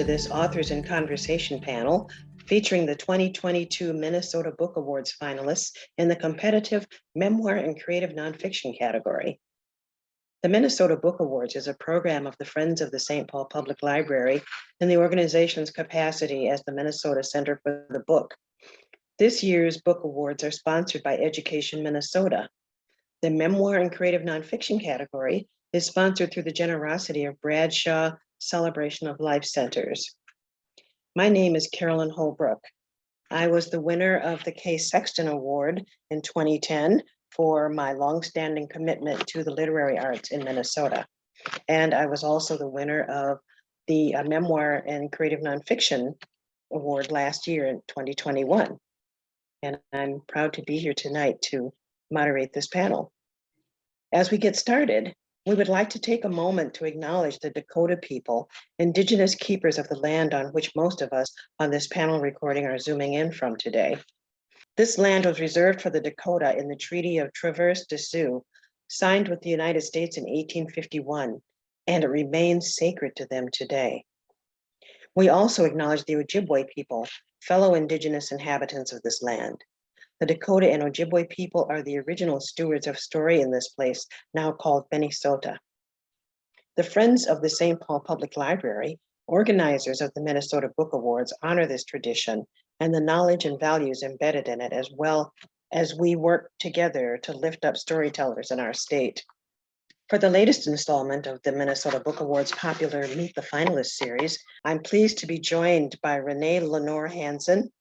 to this Authors in Conversation panel featuring the 2022 Minnesota Book Awards finalists in the competitive Memoir and Creative Nonfiction category. The Minnesota Book Awards is a program of the Friends of the St. Paul Public Library in the organization's capacity as the Minnesota Center for the Book. This year's book awards are sponsored by Education Minnesota. The Memoir and Creative Nonfiction category is sponsored through the generosity of Bradshaw Celebration of Life Centers. My name is Carolyn Holbrook. I was the winner of the K. Sexton Award in 2010 for my longstanding commitment to the literary arts in Minnesota. And I was also the winner of the Memoir and Creative Nonfiction Award last year in 2021. And I'm proud to be here tonight to moderate this panel. As we get started, we would like to take a moment to acknowledge the Dakota people, indigenous keepers of the land on which most of us on this panel recording are zooming in from today. This land was reserved for the Dakota in the Treaty of Traverse des Sioux, signed with the United States in 1851, and it remains sacred to them today. We also acknowledge the Ojibwe people, fellow indigenous inhabitants of this land. The Dakota and Ojibwe people are the original stewards of story in this place, now called Minnesota. The Friends of the St. Paul Public Library, organizers of the Minnesota Book Awards, honor this tradition and the knowledge and values embedded in it, as well as we work together to lift up storytellers in our state. For the latest installment of the Minnesota Book Awards popular Meet the Finalists series, I'm pleased to be joined by Renee Lenore Hansen,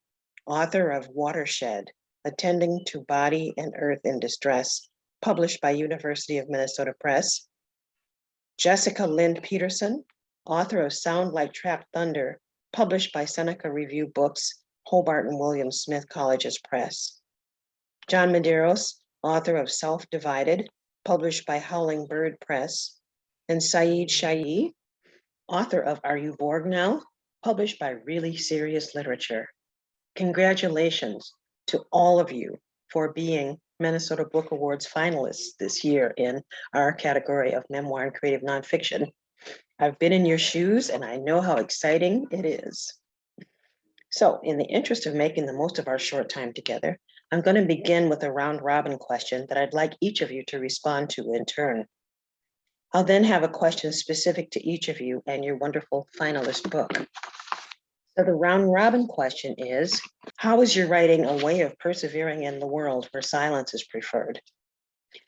author of Watershed, Attending to Body and Earth in Distress, published by University of Minnesota Press. Jessica Lind Peterson, author of Sound Like Trapped Thunder, published by Seneca Review Books, Hobart and William Smith Colleges Press. John Medeiros, author of Self-Divided, published by Howling Bird Press. And Saeed Shayi, author of Are You Bored Now?, published by Really Serious Literature. Congratulations to all of you for being Minnesota Book Awards finalists this year in our category of Memoir and Creative Nonfiction. I've been in your shoes and I know how exciting it is. So in the interest of making the most of our short time together, I'm going to begin with a round robin question that I'd like each of you to respond to in turn. I'll then have a question specific to each of you and your wonderful finalist book. So the round robin question is, how is your writing a way of persevering in the world where silence is preferred?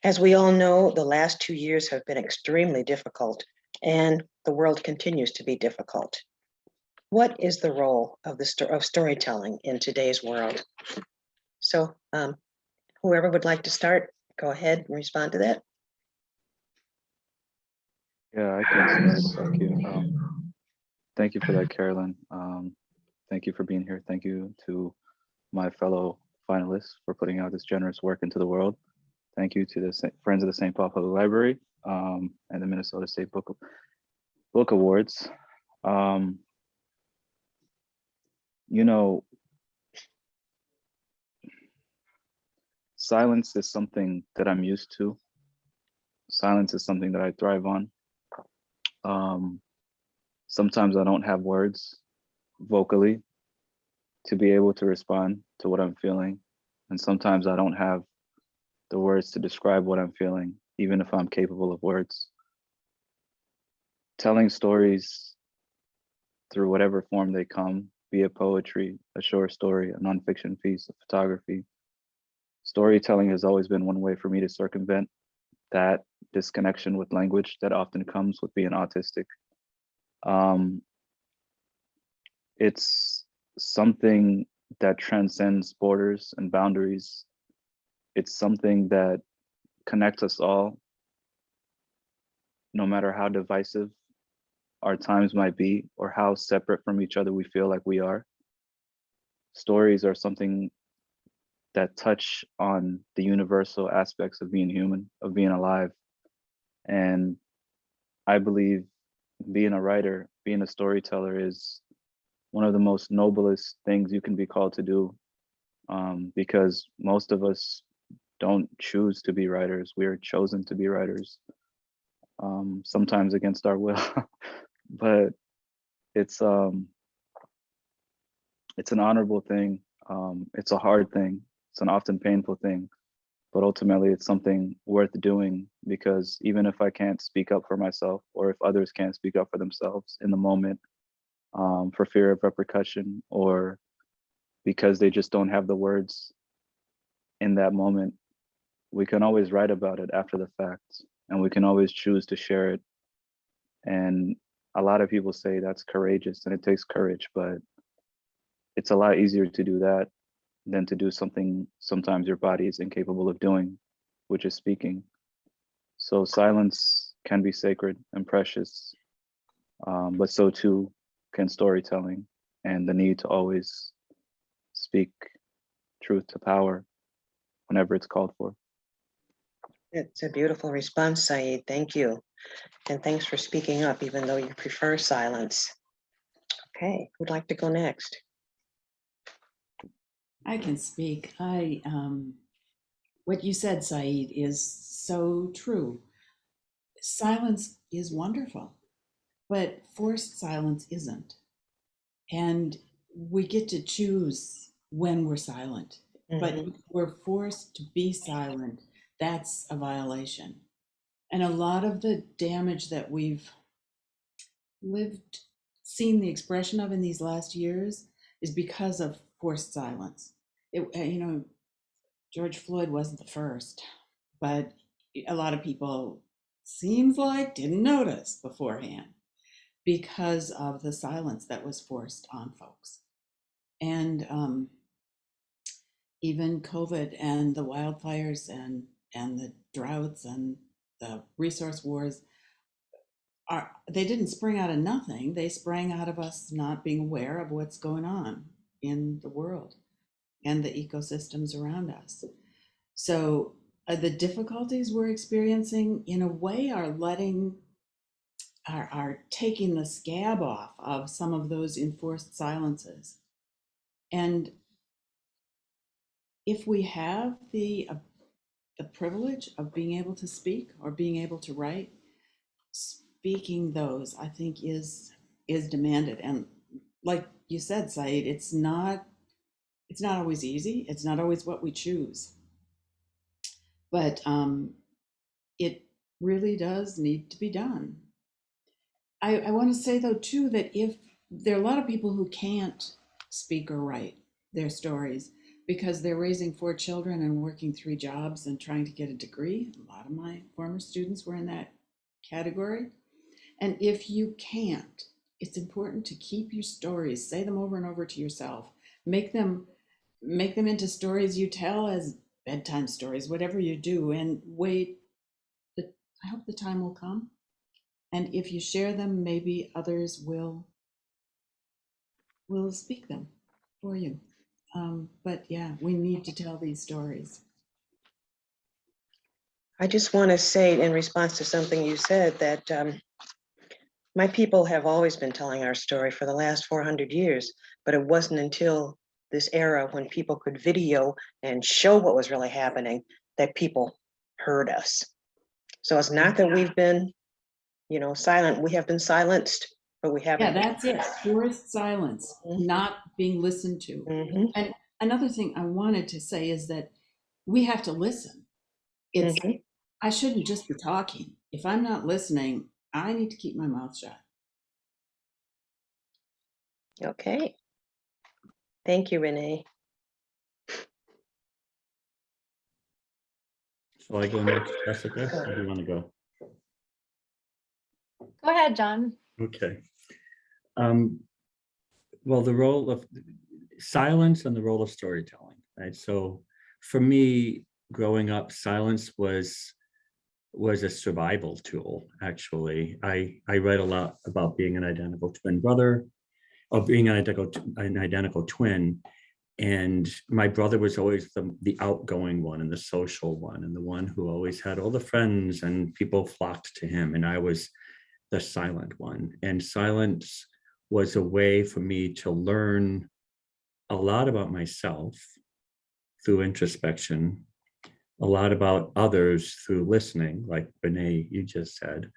As we all know, the last 2 years have been extremely difficult and the world continues to be difficult. What is the role of storytelling in today's world? So whoever would like to start, go ahead and respond to that. Yeah, I can start. Thank you. Thank you for that, Carolyn. Thank you for being here. Thank you to my fellow finalists for putting out this generous work into the world. Thank you to the Friends of the St. Paul Public Library and the Minnesota State Book Awards. You know, silence is something that I'm used to. Silence is something that I thrive on. Sometimes I don't have words vocally to be able to respond to what I'm feeling. And sometimes I don't have the words to describe what I'm feeling, even if I'm capable of words. Telling stories through whatever form they come, be it poetry, a short story, a nonfiction piece, a photography. Storytelling has always been one way for me to circumvent that disconnection with language that often comes with being autistic. It's something that transcends borders and boundaries. It's something that connects us all, no matter how divisive our times might be or how separate from each other we feel like we are. Stories are something that touch on the universal aspects of being human, of being alive. And I believe being a writer, being a storyteller is one of the most noblest things you can be called to do, because most of us don't choose to be writers. We are chosen to be writers, sometimes against our will. But it's an honorable thing. It's a hard thing. It's an often painful thing, but ultimately it's something worth doing, because even if I can't speak up for myself, or if others can't speak up for themselves in the moment, for fear of repercussion, or because they just don't have the words in that moment, we can always write about it after the fact, and we can always choose to share it. And a lot of people say that's courageous and it takes courage, but it's a lot easier to do that than to do something sometimes your body is incapable of doing, which is speaking. So silence can be sacred and precious, but so too can storytelling, and the need to always speak truth to power whenever it's called for. It's a beautiful response, Saeed. Thank you. And thanks for speaking up, even though you prefer silence. Okay, who'd like to go next? I can speak. What you said, Saeed, is so true. Silence is wonderful, but forced silence isn't. And we get to choose when we're silent, but if we're forced to be silent, that's a violation. And a lot of the damage that we've seen the expression of in these last years is because of forced silence. George Floyd wasn't the first, but a lot of people seems like didn't notice beforehand because of the silence that was forced on folks. And even COVID and the wildfires and the droughts and the resource wars, they didn't spring out of nothing. They sprang out of us not being aware of what's going on in the world and the ecosystems around us. So the difficulties we're experiencing, in a way, are taking the scab off of some of those enforced silences. And if we have the privilege of being able to speak or being able to write, speaking those, I think, is demanded. And like you said, Saeed, it's not always easy. It's not always what we choose. But it really does need to be done. I want to say, though, too, that if there are a lot of people who can't speak or write their stories because they're raising 4 children and working 3 jobs and trying to get a degree. A lot of my former students were in that category. And if you can't, it's important to keep your stories, say them over and over to yourself, make them into stories you tell as bedtime stories, whatever you do, and wait. I hope the time will come. And if you share them, maybe others will speak them for you. But yeah, we need to tell these stories. I just want to say, in response to something you said, that my people have always been telling our story for the last 400 years, but it wasn't until this era when people could video and show what was really happening that people heard us. So it's not that we've been, silent. We have been silenced, but we haven't. Yeah, that's it. Forced silence, not being listened to. And another thing I wanted to say is that we have to listen. I shouldn't just be talking. If I'm not listening, I need to keep my mouth shut. Okay. Thank you, Renee. Shall I go next, Jessica? Or do you want to go? Go ahead, John. Okay. Well, the role of silence and the role of storytelling, right? So for me, growing up, silence was a survival tool, actually. I read a lot about being an identical twin brother, or being an identical twin. And my brother was always the outgoing one and the social one, and the one who always had all the friends and people flocked to him. And I was the silent one. And silence was a way for me to learn a lot about myself through introspection, a lot about others through listening, like Renee, you just said,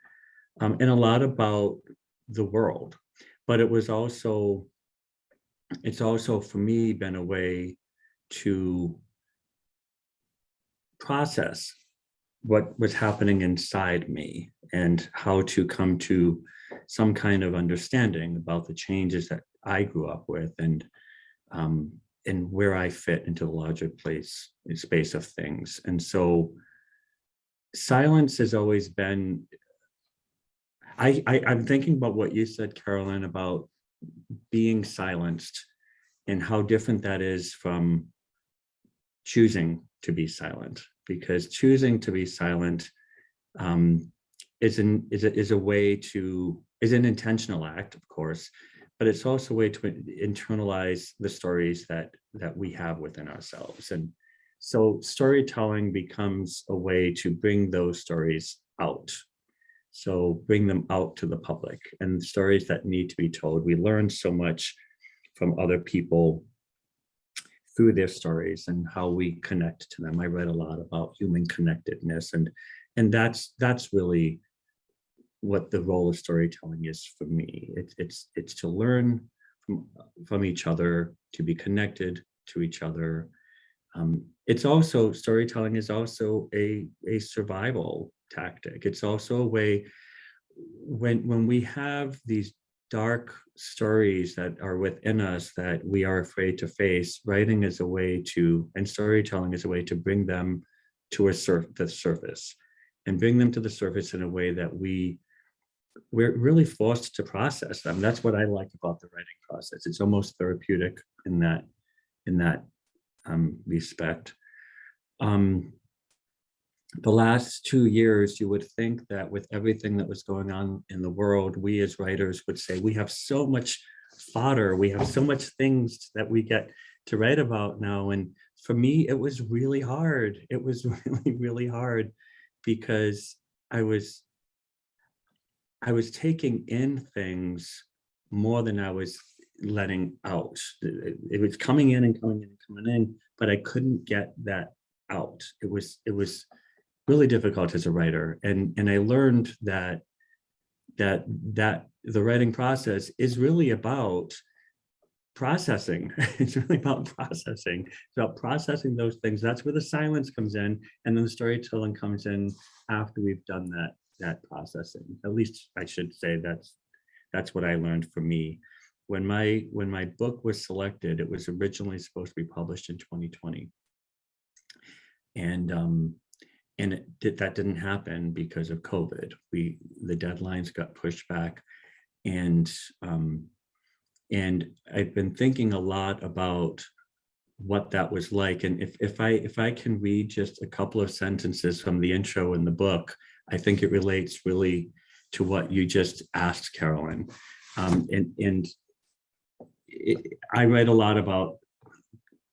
and a lot about the world. but it's also for me been a way to process what was happening inside me and how to come to some kind of understanding about the changes that I grew up with, and where I fit into the larger space of things. And so silence has always been, I'm thinking about what you said, Carolyn, about being silenced and how different that is from choosing to be silent, because choosing to be silent is an intentional act, of course, but it's also a way to internalize the stories that we have within ourselves. And so storytelling becomes a way to bring those stories out. So bring them out to the public, and stories that need to be told. We learn so much from other people through their stories and how we connect to them. I read a lot about human connectedness, and that's really what the role of storytelling is for me. It's to learn from each other, to be connected to each other. It's also, storytelling is also a survival tactic. It's also a way, when we have these dark stories that are within us that we are afraid to face, writing is a way to, and storytelling is a way to bring them to the surface, and bring them to the surface in a way that we're really forced to process them. That's what I like about the writing process. It's almost therapeutic in that respect. The last 2 years, you would think that with everything that was going on in the world, we as writers would say, we have so much fodder, we have so much things that we get to write about now. And for me, it was really hard. It was really, really hard, because I was taking in things more than I was letting out. It was coming in and coming in and coming in, but I couldn't get that out. It was really difficult as a writer. And I learned that the writing process is really about processing. It's really about processing. It's about processing those things. That's where the silence comes in, and then the storytelling comes in after we've done that processing. At least I should say that's what I learned for me. When my book was selected, it was originally supposed to be published in 2020. And that didn't happen because of COVID. The deadlines got pushed back, and I've been thinking a lot about what that was like. And if I can read just a couple of sentences from the intro in the book, I think it relates really to what you just asked, Carolyn. I write a lot about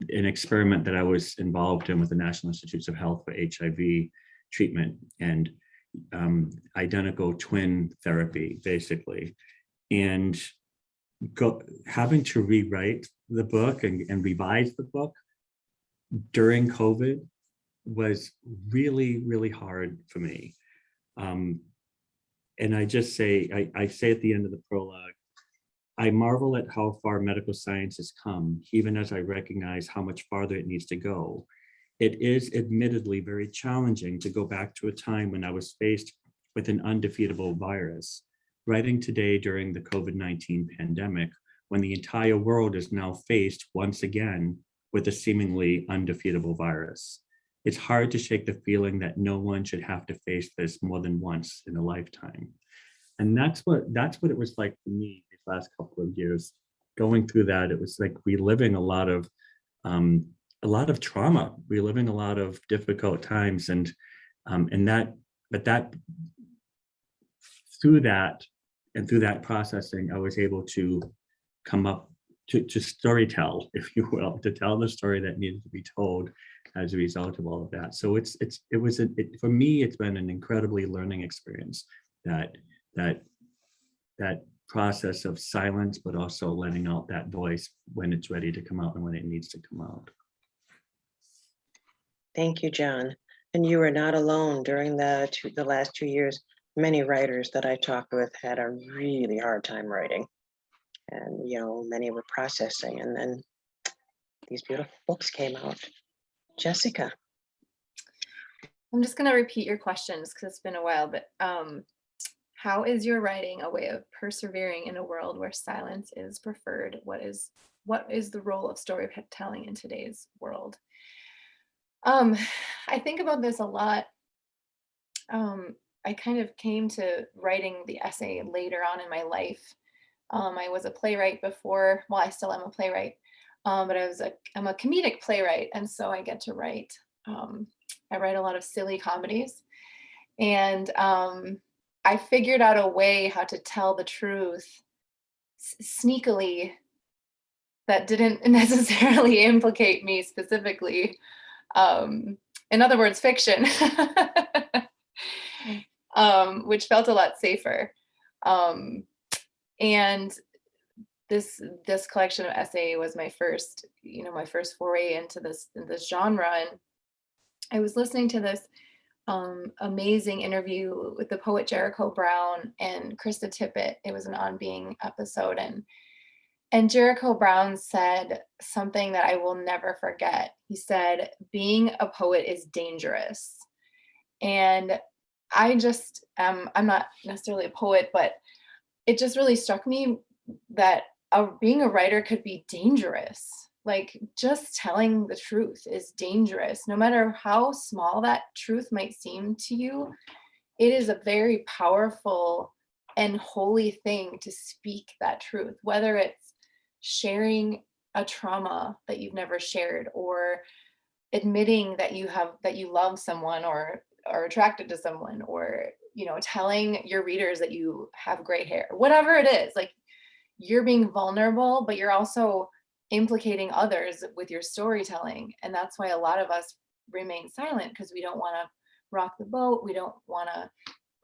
an experiment that I was involved in with the National Institutes of Health for HIV treatment and identical twin therapy, basically. And having to rewrite the book and revise the book during COVID was really, really hard for me. And I just say, I say at the end of the prologue, I marvel at how far medical science has come, even as I recognize how much farther it needs to go. It is admittedly very challenging to go back to a time when I was faced with an undefeatable virus. Writing today during the COVID-19 pandemic, when the entire world is now faced once again with a seemingly undefeatable virus. It's hard to shake the feeling that no one should have to face this more than once in a lifetime. And that's what it was like for me these last couple of years. Going through that, it was like reliving a lot of trauma, reliving a lot of difficult times, and through that processing, I was able to come up to storytell, if you will, to tell the story that needed to be told as a result of all of that. So for me, it's been an incredibly learning experience, that process of silence, but also letting out that voice when it's ready to come out and when it needs to come out. Thank you, John. And you were not alone. During the last 2 years, many writers that I talked with had a really hard time writing. And, many were processing, and then these beautiful books came out. Jessica. I'm just going to repeat your questions because it's been a while, but how is your writing a way of persevering in a world where silence is preferred? What is the role of storytelling in today's world? I think about this a lot. I kind of came to writing the essay later on in my life. I was a playwright before, well, I still am a playwright, but I'm a comedic playwright, and so I get to write. I write a lot of silly comedies, and I figured out a way how to tell the truth sneakily that didn't necessarily implicate me specifically. In other words, fiction, which felt a lot safer. And this collection of essay was my first foray into this genre. And I was listening to this amazing interview with the poet Jericho Brown and Krista Tippett. It was an On Being episode, and Jericho Brown said something that I will never forget. He said, "Being a poet is dangerous." And I just, I'm not necessarily a poet, but it just really struck me that being a writer could be dangerous. Like, just telling the truth is dangerous. No matter how small that truth might seem to you, it is a very powerful and holy thing to speak that truth, whether it's sharing a trauma that you've never shared, or admitting that you love someone or are attracted to someone, or telling your readers that you have gray hair, whatever it is. Like, you're being vulnerable, but you're also implicating others with your storytelling. And that's why a lot of us remain silent, because we don't want to rock the boat. We don't want to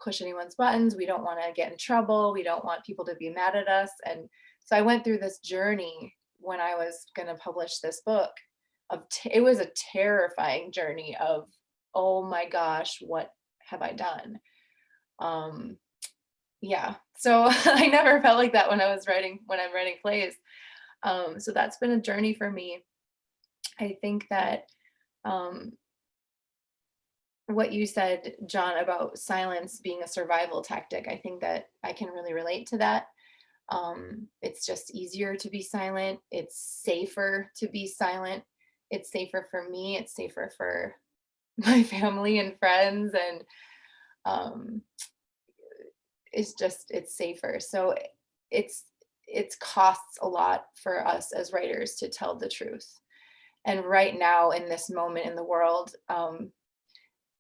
push anyone's buttons. We don't want to get in trouble. We don't want people to be mad at us. And so I went through this journey when I was going to publish this book. It was a terrifying journey of, oh my gosh, what have I done? Yeah, so I never felt like that when I'm writing plays. So that's been a journey for me. I think that what you said, John, about silence being a survival tactic, I think that I can really relate to that. It's just easier to be silent. It's safer to be silent. It's safer for me. It's safer for my family and friends. And it's safer. So it costs a lot for us as writers to tell the truth. And right now, in this moment in the world,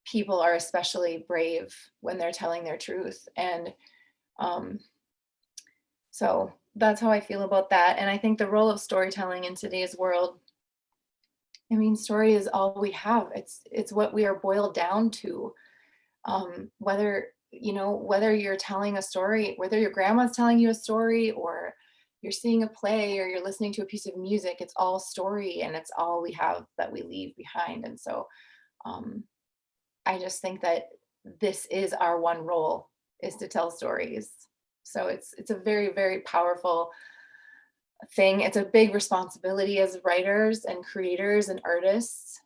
people are especially brave when they're telling their truth. And so that's how I feel about that. And I think the role of storytelling in today's world, I mean, story is all we have. It's what we are boiled down to. Whether you're telling a story, whether your grandma's telling you a story, or you're seeing a play, or you're listening to a piece of music, it's all story, and it's all we have that we leave behind. And so I just think that this is our one role, is to tell stories. So it's a very, very powerful thing. It's a big responsibility as writers and creators and artists.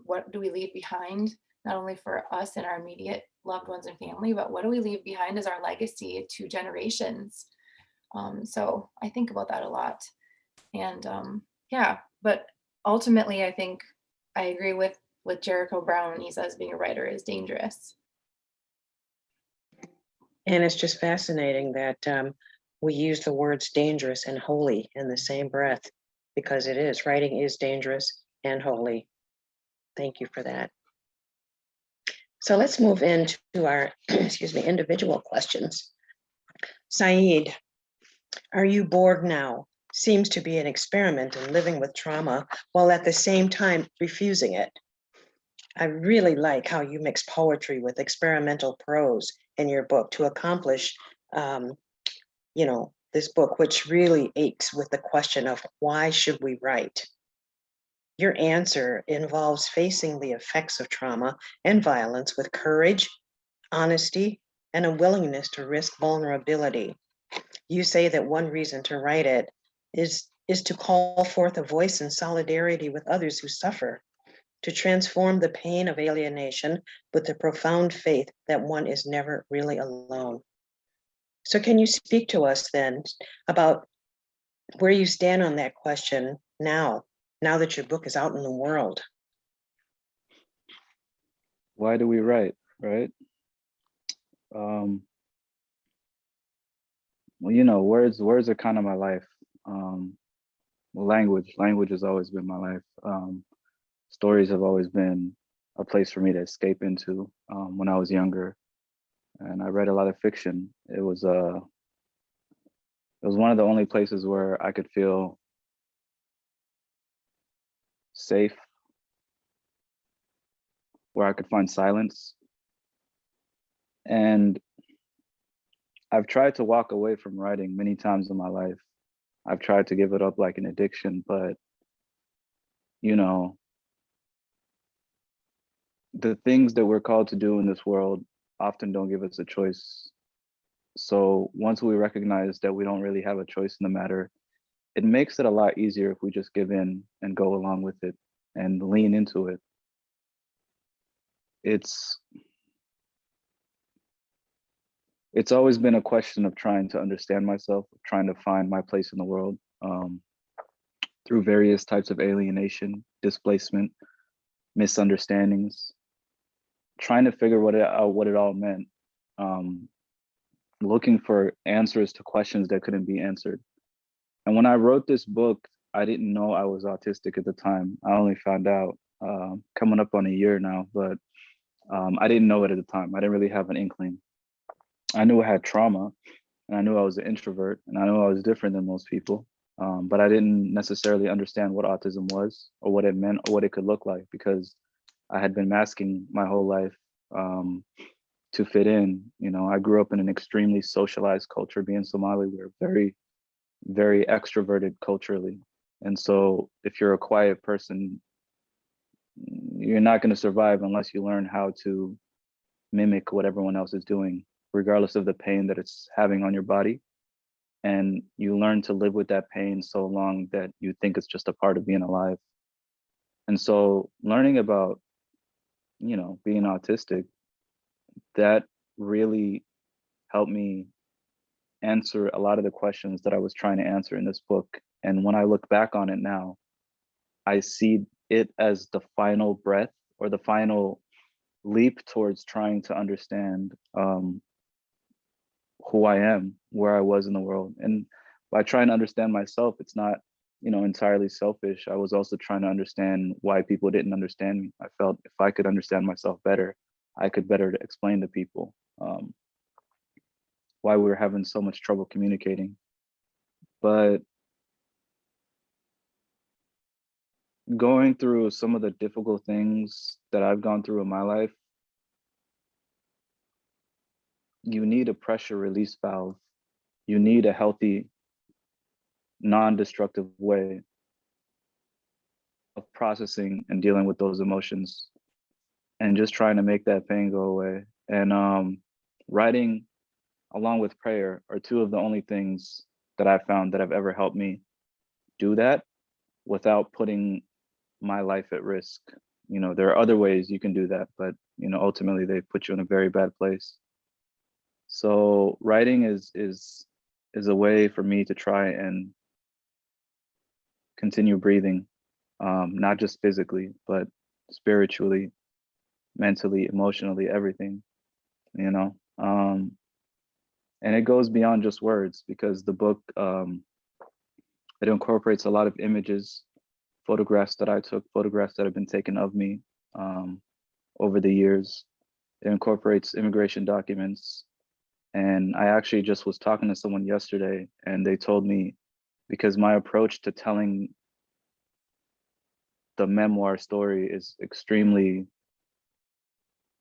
What do we leave behind, not only for us and our immediate loved ones and family, but what do we leave behind as our legacy to generations? So I think about that a lot. And yeah, but ultimately, I think I agree with Jericho Brown when he says being a writer is dangerous. And it's just fascinating that we use the words dangerous and holy in the same breath, because it is. Writing is dangerous and holy. Thank you for that. So let's move into our, individual questions. Saeed, are you bored now? Seems to be an experiment in living with trauma while at the same time refusing it. I really like how you mix poetry with experimental prose in your book to accomplish, this book, which really aches with the question of why should we write? Your answer involves facing the effects of trauma and violence with courage, honesty, and a willingness to risk vulnerability. You say that one reason to write it is to call forth a voice in solidarity with others who suffer, to transform the pain of alienation with the profound faith that one is never really alone. So can you speak to us then about where you stand on that question now that your book is out in the world? Why do we write, right? Well, you know, words are kind of my life. Well, language has always been my life. Stories have always been a place for me to escape into when I was younger, and I read a lot of fiction. It was one of the only places where I could feel safe, where I could find silence. And I've tried to walk away from writing many times in my life. I've tried to give it up like an addiction, but you know, the things that we're called to do in this world often don't give us a choice. So once we recognize that we don't really have a choice in the matter, it makes it a lot easier if we just give in and go along with it and lean into it. It's always been a question of trying to understand myself, trying to find my place in the world through various types of alienation, displacement, misunderstandings, trying to figure out what it all meant, looking for answers to questions that couldn't be answered. And when I wrote this book, I didn't know I was autistic at the time. I only found out coming up on a year now, but I didn't know it at the time. I didn't really have an inkling. I knew I had trauma, and I knew I was an introvert, and I knew I was different than most people. But I didn't necessarily understand what autism was or what it meant or what it could look like, because I had been masking my whole life to fit in. You know, I grew up in an extremely socialized culture. Being Somali, we're very, very extroverted culturally. And so if you're a quiet person, you're not going to survive unless you learn how to mimic what everyone else is doing, regardless of the pain that it's having on your body. And you learn to live with that pain so long that you think it's just a part of being alive. And so learning about, you know, being autistic, that really helped me answer a lot of the questions that I was trying to answer in this book. And when I look back on it now, I see it as the final breath or the final leap towards trying to understand who I am, where I was in the world. And by trying to understand myself, it's not, you know, entirely selfish. I was also trying to understand why people didn't understand me. I felt if I could understand myself better, I could better explain to people why we were having so much trouble communicating. But going through some of the difficult things that I've gone through in my life, you need a pressure release valve. You need a healthy, non-destructive way of processing and dealing with those emotions and just trying to make that pain go away. And writing along with prayer are two of the only things that I've found that have ever helped me do that without putting my life at risk. You know, there are other ways you can do that, but you know, ultimately they put you in a very bad place. So writing is a way for me to try and continue breathing, not just physically, but spiritually, mentally, emotionally, everything, you know. And it goes beyond just words, because the book, it incorporates a lot of images, photographs that I took, photographs that have been taken of me over the years. It incorporates immigration documents. And I actually just was talking to someone yesterday, and they told me, because my approach to telling the memoir story is extremely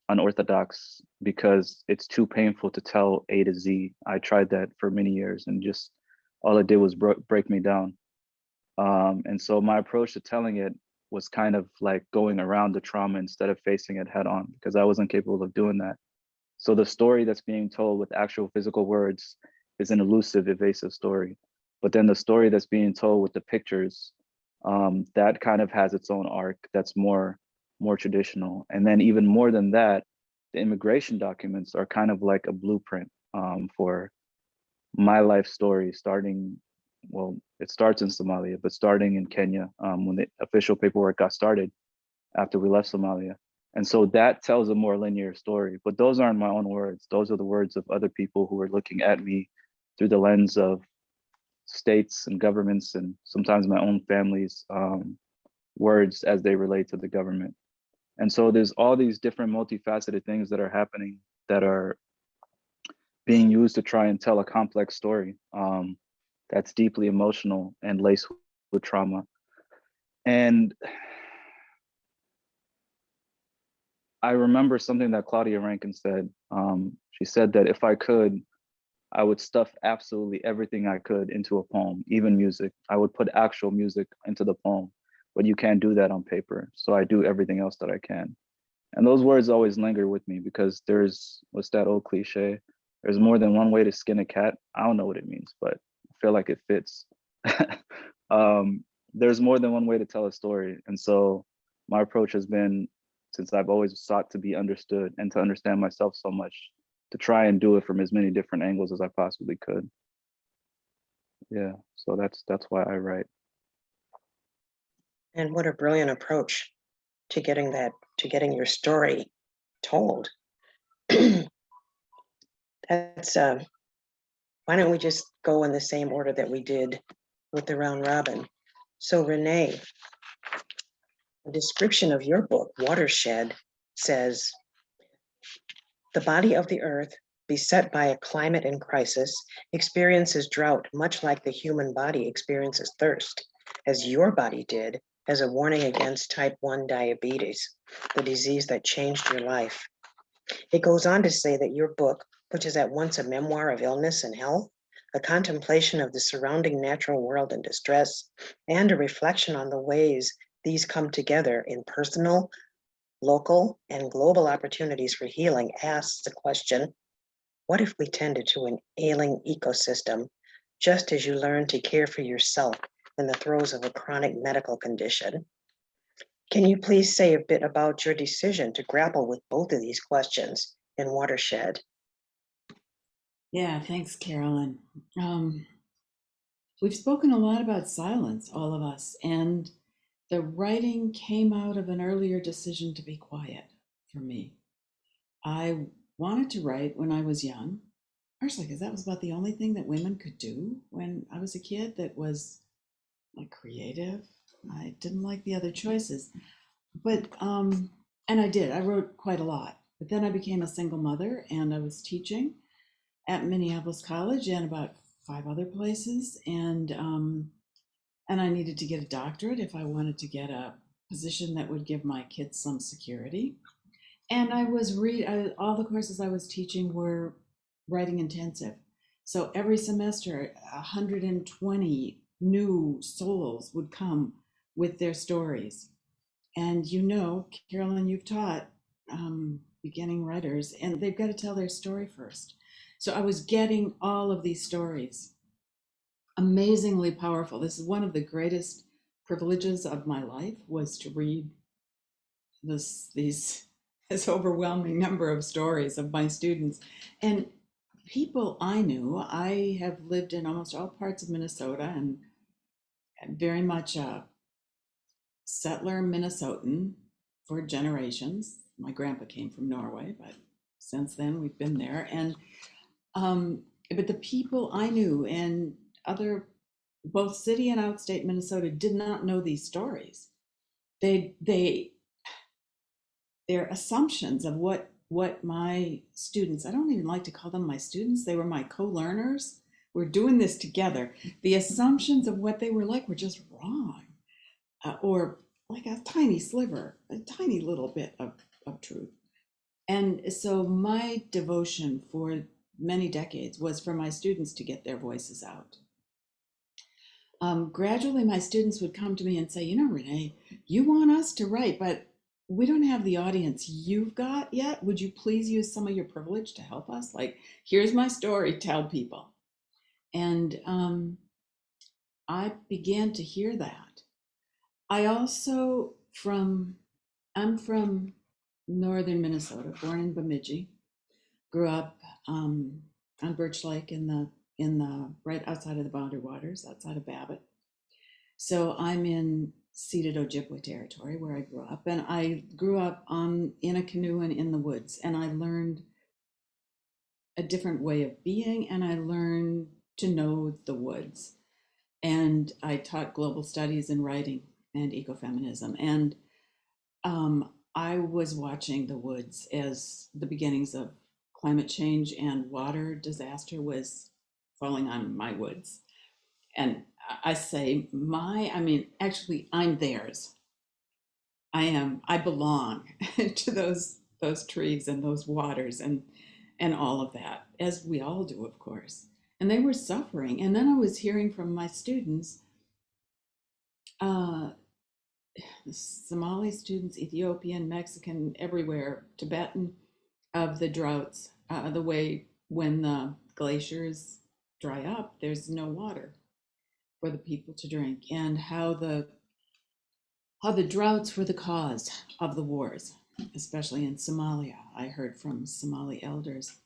unorthodox, because it's too painful to tell A to Z. I tried that for many years, and just all it did was break me down. And so my approach to telling it was kind of like going around the trauma instead of facing it head on, because I wasn't capable of doing that. So the story that's being told with actual physical words is an elusive, evasive story. But then the story that's being told with the pictures, that kind of has its own arc that's more traditional. And then even more than that, the immigration documents are kind of like a blueprint for my life story, starting, well, it starts in Somalia, but starting in Kenya when the official paperwork got started after we left Somalia. And so that tells a more linear story, but those aren't my own words. Those are the words of other people who are looking at me through the lens of states and governments, and sometimes my own family's words as they relate to the government. And so there's all these different multifaceted things that are happening that are being used to try and tell a complex story that's deeply emotional and laced with trauma. And I remember something that Claudia Rankin said. She said that if I could, I would stuff absolutely everything I could into a poem, even music. I would put actual music into the poem, but you can't do that on paper. So I do everything else that I can. And those words always linger with me because what's that old cliche? There's more than one way to skin a cat. I don't know what it means, but I feel like it fits. There's more than one way to tell a story. And so my approach has been, since I've always sought to be understood and to understand myself so much, to try and do it from as many different angles as I possibly could. Yeah, so that's why I write. And what a brilliant approach to getting your story told. That's why don't we just go in the same order that we did with the round robin? So Renee, the description of your book, Watershed, says, the body of the earth, beset by a climate in crisis, experiences drought much like the human body experiences thirst, as your body did, as a warning against type 1 diabetes, the disease that changed your life. It goes on to say that your book, which is at once a memoir of illness and health, a contemplation of the surrounding natural world in distress, and a reflection on the ways these come together in personal, local, and global opportunities for healing, asks the question, what if we tended to an ailing ecosystem, just as you learn to care for yourself in the throes of a chronic medical condition? Can you please say a bit about your decision to grapple with both of these questions in Watershed? Yeah, thanks, Carolyn. We've spoken a lot about silence, all of us, and the writing came out of an earlier decision to be quiet for me. I wanted to write when I was young, partially because that was about the only thing that women could do when I was a kid that was like creative. I didn't like the other choices, but and I wrote quite a lot. But then I became a single mother and I was teaching at Minneapolis College and about 5 other places, and I needed to get a doctorate if I wanted to get a position that would give my kids some security. And I was all the courses I was teaching were writing intensive. So every semester, 120 new souls would come with their stories. And Carolyn, you've taught beginning writers, and they've got to tell their story first. So I was getting all of these stories, amazingly powerful. This is one of the greatest privileges of my life, was to read this overwhelming number of stories of my students and people I knew. I have lived in almost all parts of Minnesota and very much a settler Minnesotan for generations. My grandpa came from Norway, but since then we've been there. And but the people I knew and other, both city and outstate Minnesota, did not know these stories. Their assumptions of what my students, I don't even like to call them my students, they were my co-learners, we're doing this together. The assumptions of what they were like were just wrong, or like a tiny sliver, a tiny little bit of truth. And so my devotion for many decades was for my students to get their voices out. Gradually, my students would come to me and say, Renee, you want us to write, but we don't have the audience you've got yet. Would you please use some of your privilege to help us? Like, here's my story, tell people. And I began to hear that. I also I'm from northern Minnesota, born in Bemidji, grew up on Birch Lake in the right outside of the Boundary Waters, outside of Babbitt. So I'm in ceded Ojibwe territory where I grew up, and I grew up in a canoe and in the woods, and I learned a different way of being, and I learned to know the woods. And I taught global studies and writing and ecofeminism. And I was watching the woods as the beginnings of climate change and water disaster was falling on my woods. And I say actually, I'm theirs. I belong to those trees and those waters and all of that, as we all do, of course. And they were suffering. And then I was hearing from my students, Somali students, Ethiopian, Mexican, everywhere, Tibetan, of the droughts, the way when the glaciers dry up, there's no water for the people to drink, and how the droughts were the cause of the wars, especially in Somalia. I heard from Somali elders.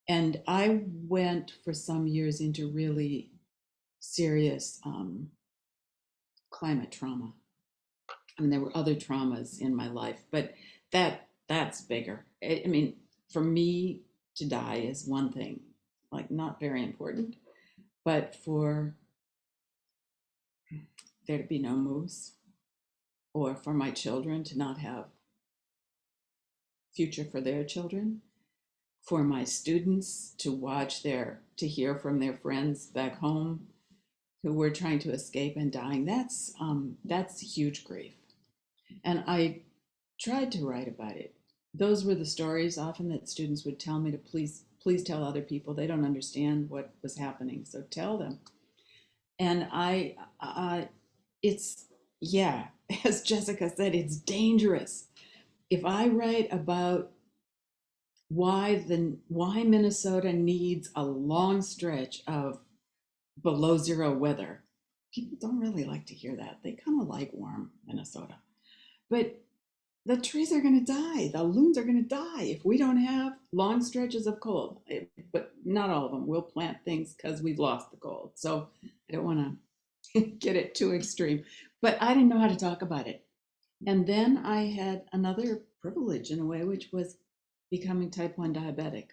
And I went for some years into really serious climate trauma. I mean, there were other traumas in my life, but that's bigger. I mean, for me to die is one thing, like not very important, but for there to be no moose, or for my children to not have future for their children, for my students to hear from their friends back home who were trying to escape and dying, that's huge grief. And I tried to write about it. Those were the stories often that students would tell me to please tell other people. They don't understand what was happening, so tell them. And it's, yeah, as Jessica said, it's dangerous. If I write about why Minnesota needs a long stretch of below zero weather, people don't really like to hear that. They kind of like warm Minnesota. But the trees are going to die. The loons are going to die if we don't have long stretches of cold. But not all of them. We'll plant things because we've lost the cold. So I don't want to get it too extreme. But I didn't know how to talk about it. And then I had another privilege in a way, which was becoming type 1 diabetic.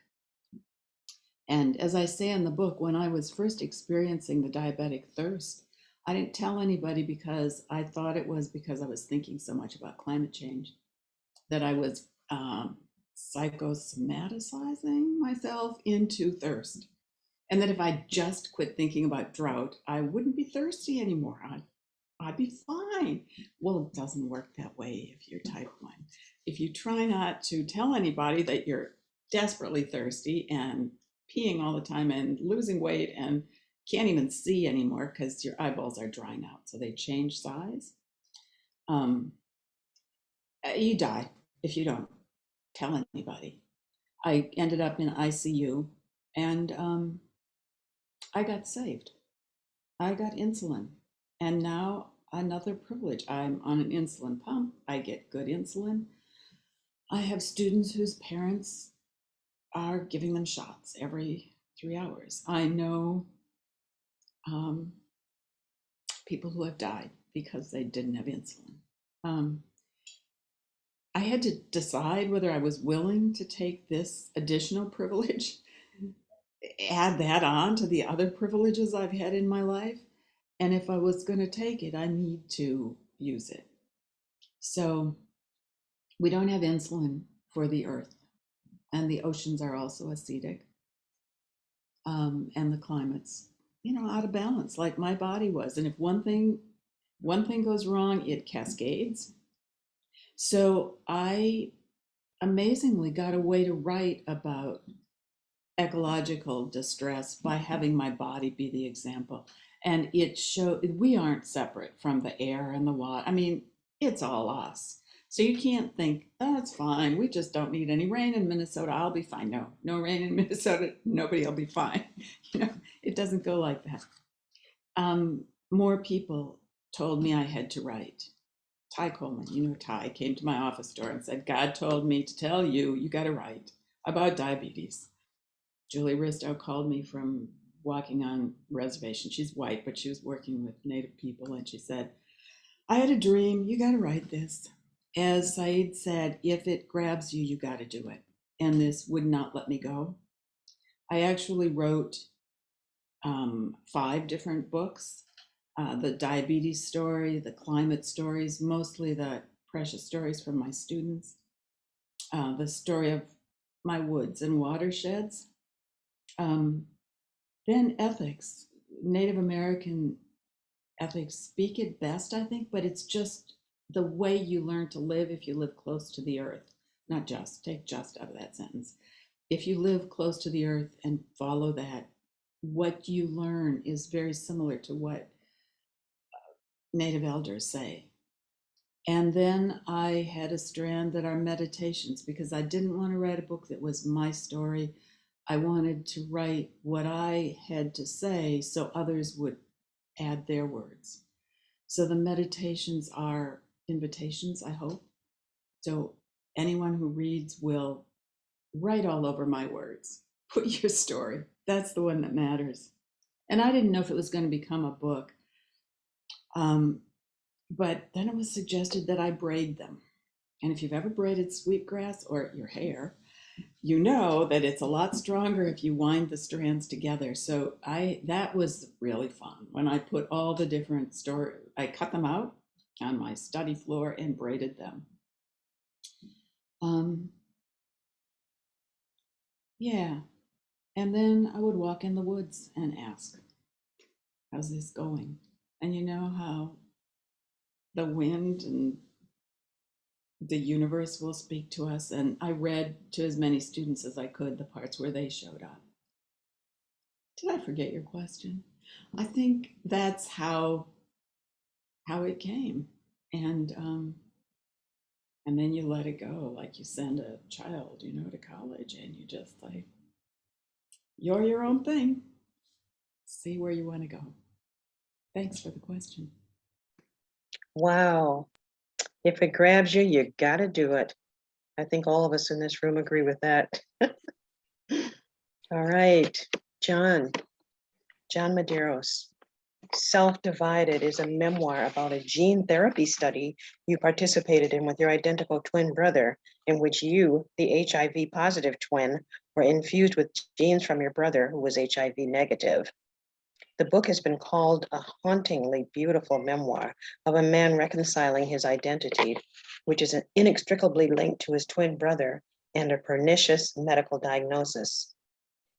And as I say in the book, when I was first experiencing the diabetic thirst, I didn't tell anybody because I thought it was because I was thinking so much about climate change that I was psychosomaticizing myself into thirst. And that if I just quit thinking about drought, I wouldn't be thirsty anymore. I'd be fine. Well, it doesn't work that way if you're type 1. If you try not to tell anybody that you're desperately thirsty and peeing all the time and losing weight and can't even see anymore because your eyeballs are drying out, so they change size, you die if you don't tell anybody. I ended up in ICU, and I got saved. I got insulin. And now another privilege. I'm on an insulin pump. I get good insulin. I have students whose parents are giving them shots every 3 hours. I know people who have died because they didn't have insulin. I had to decide whether I was willing to take this additional privilege, add that on to the other privileges I've had in my life. And if I was going to take it, I need to use it. So we don't have insulin for the earth, and the oceans are also acidic, and the climate's, out of balance, like my body was. And if one thing goes wrong, it cascades. So I amazingly got a way to write about ecological distress by having my body be the example. And it showed we aren't separate from the air and the water. I mean, it's all us. So you can't think, oh, it's fine. We just don't need any rain in Minnesota. I'll be fine. No rain in Minnesota. Nobody will be fine. It doesn't go like that. More people told me I had to write. Ty Coleman, you know Ty, came to my office door and said, God told me to tell you, you got to write about diabetes. Julie Ristow called me from walking on reservation. She's white, but she was working with Native people. And she said, I had a dream, you got to write this. As Said said, if it grabs you, you got to do it. And this would not let me go. I actually wrote 5 different books. The diabetes story, the climate stories, mostly the precious stories from my students, the story of my woods and watersheds, then ethics. Native American ethics speak it best, I think, but it's just the way you learn to live if you live close to the earth. Not just, take just out of that sentence. If you live close to the earth and follow that, what you learn is very similar to what Native elders say. And then I had a strand that are meditations because I didn't want to write a book that was my story. I wanted to write what I had to say so others would add their words. So the meditations are invitations, I hope. So anyone who reads will write all over my words. Put your story. That's the one that matters. And I didn't know if it was going to become a book. But then it was suggested that I braid them. And if you've ever braided sweetgrass or your hair, you know that it's a lot stronger if you wind the strands together. So that was really fun when I put all the different I cut them out on my study floor and braided them. Yeah. And then I would walk in the woods and ask, how's this going? And you know how the wind and the universe will speak to us. And I read to as many students as I could the parts where they showed up. Did I forget your question? I think that's how it came. And then you let it go, like you send a child, to college, and you just like, you're your own thing. See where you want to go. Thanks for the question. Wow. If it grabs you, you got to do it. I think all of us in this room agree with that. All right, John Medeiros. Self-Divided is a memoir about a gene therapy study you participated in with your identical twin brother, in which you, the HIV positive twin, were infused with genes from your brother who was HIV negative. The book has been called a hauntingly beautiful memoir of a man reconciling his identity, which is inextricably linked to his twin brother and a pernicious medical diagnosis.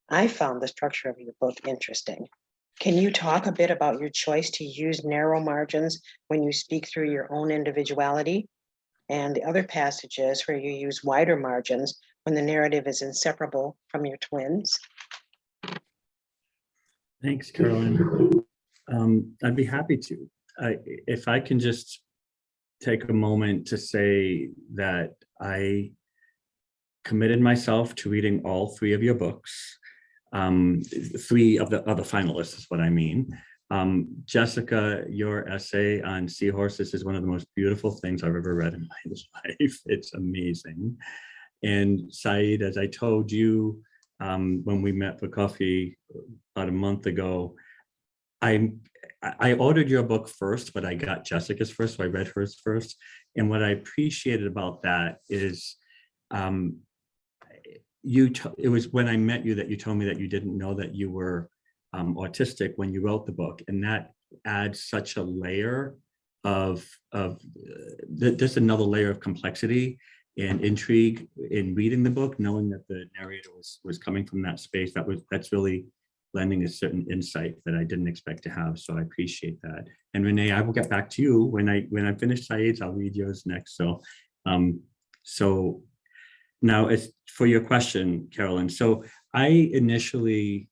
I found the structure of your book interesting. Can you talk a bit about your choice to use narrow margins when you speak through your own individuality, and the other passages where you use wider margins when the narrative is inseparable from your twins? Thanks, Carolyn. I'd be happy to. If I can just take a moment to say that I committed myself to reading all 3 of your books. 3 of the finalists is what I mean. Jessica, your essay on seahorses is one of the most beautiful things I've ever read in my life. It's amazing. And Said, as I told you when we met for coffee about a month ago, I ordered your book first, but I got Jessica's first, so I read hers first. And what I appreciated about that is it was when I met you that you told me that you didn't know that you were autistic when you wrote the book, and that adds such a layer of just another layer of complexity and intrigue in reading the book, knowing that the narrator was coming from that space. That's really lending a certain insight that I didn't expect to have. So I appreciate that. And Renee, I will get back to you when I finish Said's. I'll read yours next. So now, as for your question, Carolyn, so I initially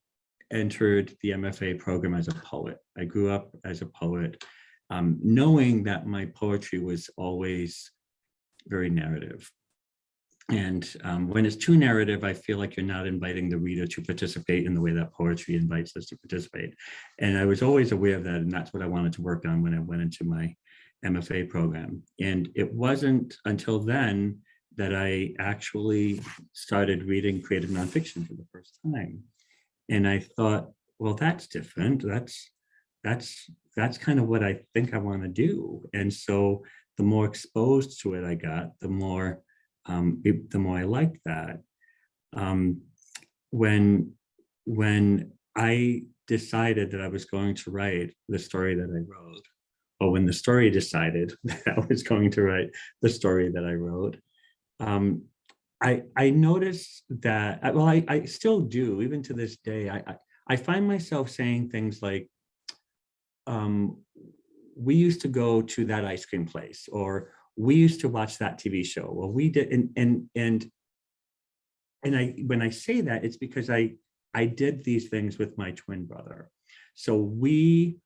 entered the MFA program as a poet. I grew up as a poet, knowing that my poetry was always very narrative. And when it's too narrative, I feel like you're not inviting the reader to participate in the way that poetry invites us to participate. And I was always aware of that, and that's what I wanted to work on when I went into my MFA program. And it wasn't until then that I actually started reading creative nonfiction for the first time. And I thought, well, that's different. That's kind of what I think I want to do. And so the more exposed to it I got, the more I liked that. When I decided that I was going to write the story that I wrote, or when the story decided that I was going to write the story that I wrote, I noticed that, well, I still do, even to this day, I find myself saying things like, we used to go to that ice cream place, or we used to watch that TV show. Well, we did, and when I say that, it's because I did these things with my twin brother. So we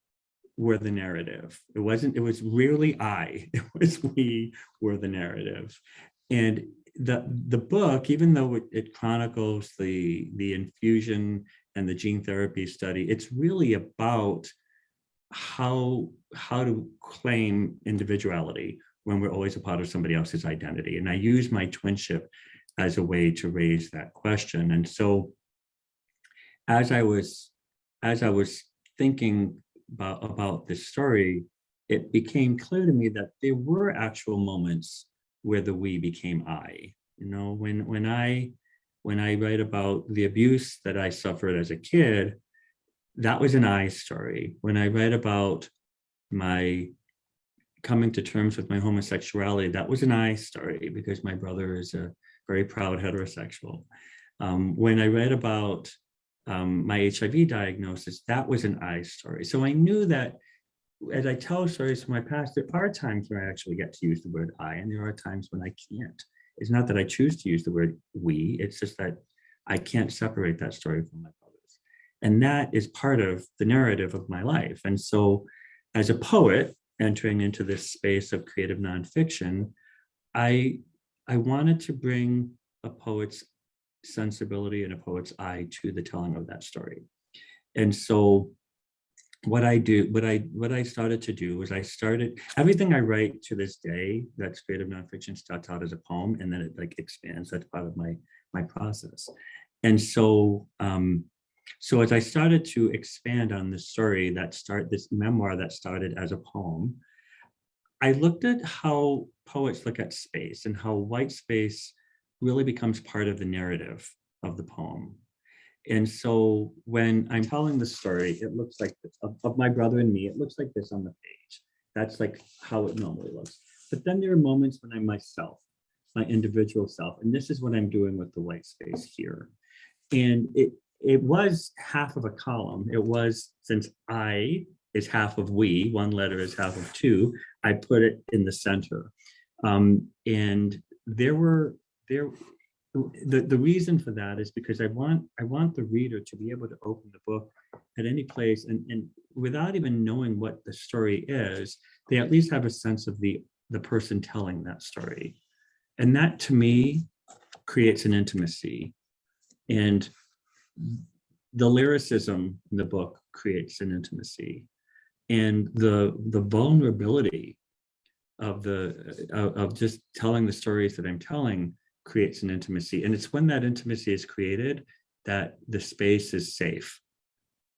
were the narrative. It was really I. It was we were the narrative. And the book, even though it chronicles the infusion and the gene therapy study, it's really about how to claim individuality when we're always a part of somebody else's identity. And I use my twinship as a way to raise that question. And so as I was thinking about this story, it became clear to me that there were actual moments where the we became I. You know, when I write about the abuse that I suffered as a kid, that was an I story. When I write about my coming to terms with my homosexuality, that was an I story, because my brother is a very proud heterosexual. When I read about my HIV diagnosis, that was an I story. So I knew that as I tell stories from my past, there are times when I actually get to use the word I, and there are times when I can't. It's not that I choose to use the word we, it's just that I can't separate that story from my brother's. And that is part of the narrative of my life. And so as a poet entering into this space of creative nonfiction, I wanted to bring a poet's sensibility and a poet's eye to the telling of that story. And so what I started to do was everything I write to this day that's creative nonfiction starts out as a poem, and then it like expands. That's part of my process. And so so as I started to expand on this story this memoir that started as a poem, I looked at how poets look at space and how white space really becomes part of the narrative of the poem. And so when I'm telling the story, it looks like this of my brother and me. It looks like this on the page. That's like how it normally looks. But then there are moments when I'm myself, my individual self. And this is what I'm doing with the white space here. And it was half of a column. It was, since I is half of we, one letter is half of two, I put it in the center. And the reason for that is because I want the reader to be able to open the book at any place, and without even knowing what the story is, they at least have a sense of the person telling that story. And that, to me, creates an intimacy. And the lyricism in the book creates an intimacy. And the vulnerability of just telling the stories that I'm telling creates an intimacy. And it's when that intimacy is created that the space is safe.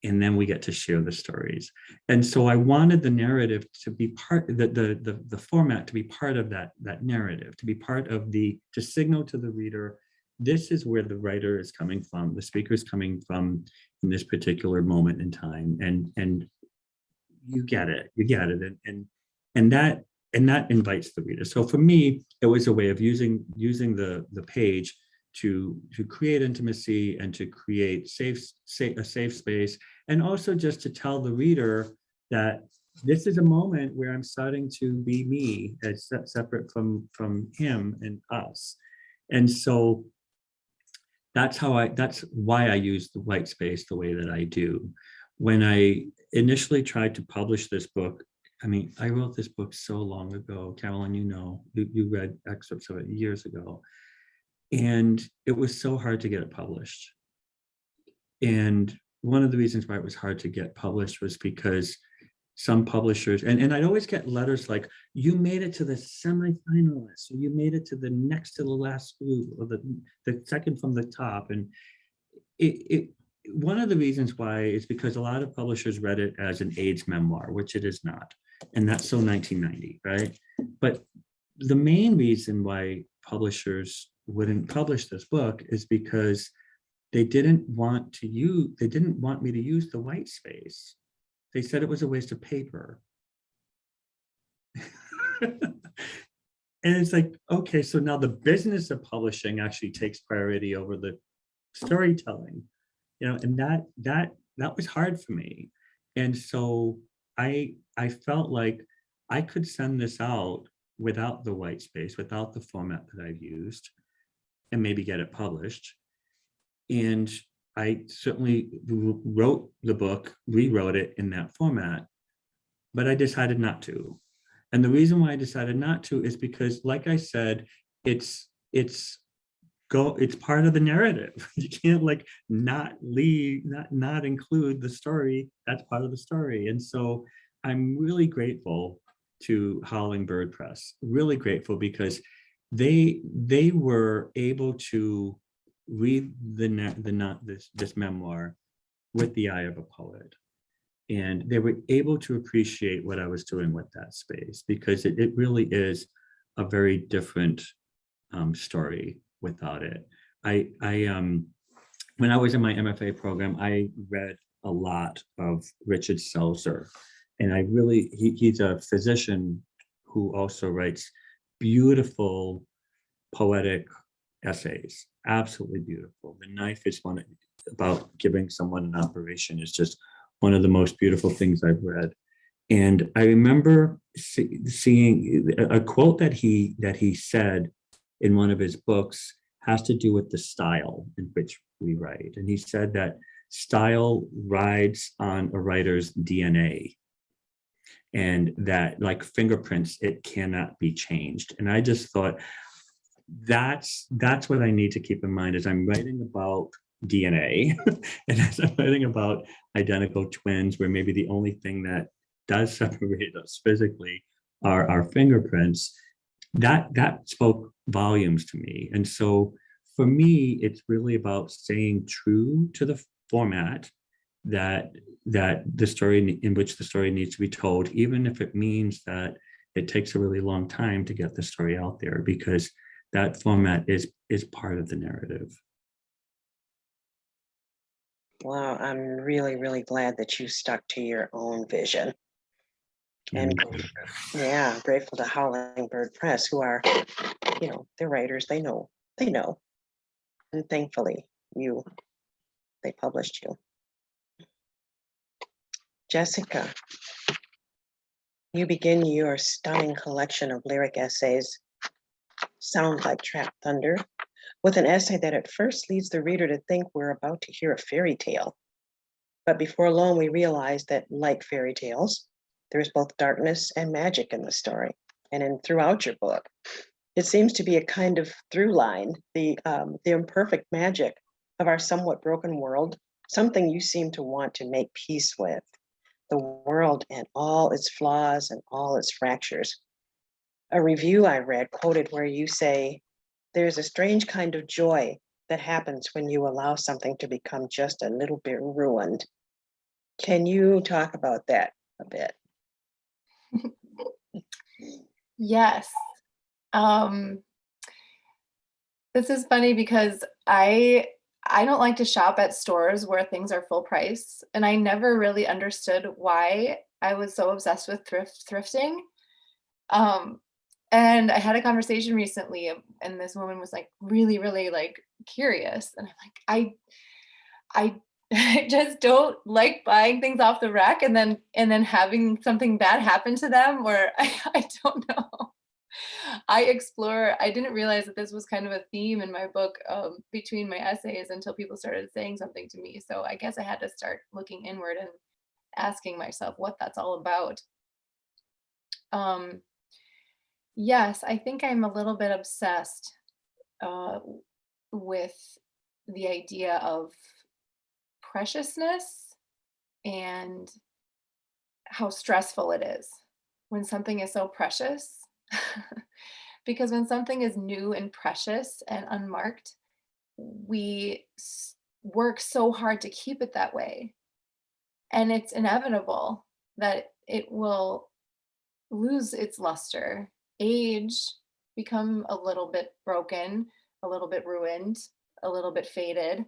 And then we get to share the stories. And so I wanted the narrative to be part, the format to be part of that narrative, to be part of to signal to the reader, this is where the writer is coming from, the speaker is coming from in this particular moment in time. And you get it. And that invites the reader. So for me, it was a way of using the page to create intimacy and to create a safe space, and also just to tell the reader that this is a moment where I'm starting to be me, as separate from him and us. And so that's why I use the white space the way that I do. When I initially tried to publish this book, I mean, I wrote this book so long ago, Carolyn, you read excerpts of it years ago. And it was so hard to get it published. And one of the reasons why it was hard to get published was because some publishers, and I'd always get letters like, you made it to the semifinalists, or you made it to the next to the last group, or the second from the top. And one of the reasons why is because a lot of publishers read it as an AIDS memoir, which it is not. And that's so 1990, right? But the main reason why publishers wouldn't publish this book is because they didn't want me to use the white space. They said it was a waste of paper. And it's like, okay, so now the business of publishing actually takes priority over the storytelling, and that was hard for me. And so I felt like I could send this out without the white space, without the format that I've used, and maybe get it published. And I certainly wrote the book, rewrote it in that format, but I decided not to. And the reason why I decided not to is because, like I said, it's part of the narrative. You can't not include the story. That's part of the story. And so I'm really grateful to Howling Bird Press, really grateful, because they were able to read this memoir with the eye of a poet, and they were able to appreciate what I was doing with that space, because it really is a very different story without it. I when I was in my MFA program, I read a lot of Richard Selzer, and he's a physician who also writes beautiful poetic essays, absolutely beautiful. The Knife is one about giving someone an operation, is just one of the most beautiful things I've read. And I remember seeing a quote that he said in one of his books, has to do with the style in which we write. And he said that style rides on a writer's DNA, and that, like fingerprints, it cannot be changed. And I just thought, that's what I need to keep in mind as I'm writing about DNA and as I'm writing about identical twins, where maybe the only thing that does separate us physically are our fingerprints. That spoke volumes to me. And so for me, it's really about staying true to the format that the story in which the story needs to be told, even if it means that it takes a really long time to get the story out there, because that format is part of the narrative. Wow, I'm really, really glad that you stuck to your own vision. And yeah, grateful to Howling Bird Press, who are, they're writers, they know. And thankfully, they published you. Jessica, you begin your stunning collection of lyric essays, Sound Like Trapped Thunder, with an essay that at first leads the reader to think we're about to hear a fairy tale. But before long, we realize that, like fairy tales, there's both darkness and magic in the story. And throughout your book, it seems to be a kind of through line, the imperfect magic of our somewhat broken world, something you seem to want to make peace with, the world and all its flaws and all its fractures. A review I read quoted where you say, "There's a strange kind of joy that happens when you allow something to become just a little bit ruined." Can you talk about that a bit? Yes. This is funny because I don't like to shop at stores where things are full price, and I never really understood why I was so obsessed with thrifting. And I had a conversation recently, and this woman was like really, really like curious, and I'm like, I I just don't like buying things off the rack and then having something bad happen to them, or I don't know. I didn't realize that this was kind of a theme in my book, between my essays, until people started saying something to me. So I guess I had to start looking inward and asking myself what that's all about. Yes, I think I'm a little bit obsessed with the idea of preciousness and how stressful it is when something is so precious. Because when something is new and precious and unmarked, we work so hard to keep it that way. And it's inevitable that it will lose its luster, age, become a little bit broken, a little bit ruined, a little bit faded,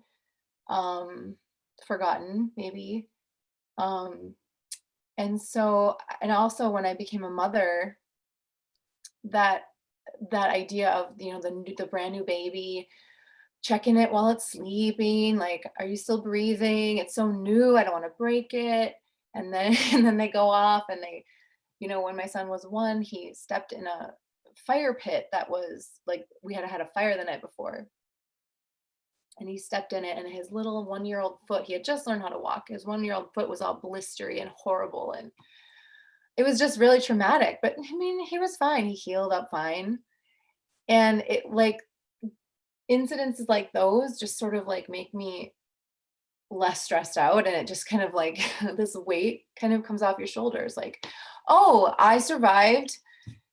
forgotten, maybe. And so, and also when I became a mother, that idea of, you know, the brand new baby, checking it while it's sleeping, like, are you still breathing? It's so new, I don't want to break it. And then and then they go off, and they, you know, when my son was 1, he stepped in a fire pit that was like, we had a fire the night before. And he stepped in it, and his little 1-year-old foot, he had just learned how to walk. His 1-year-old foot was all blistery and horrible. And it was just really traumatic. But I mean, he was fine. He healed up fine. And it, like, incidences like those just sort of like make me less stressed out. And it just kind of like this weight kind of comes off your shoulders. Like, oh, I survived.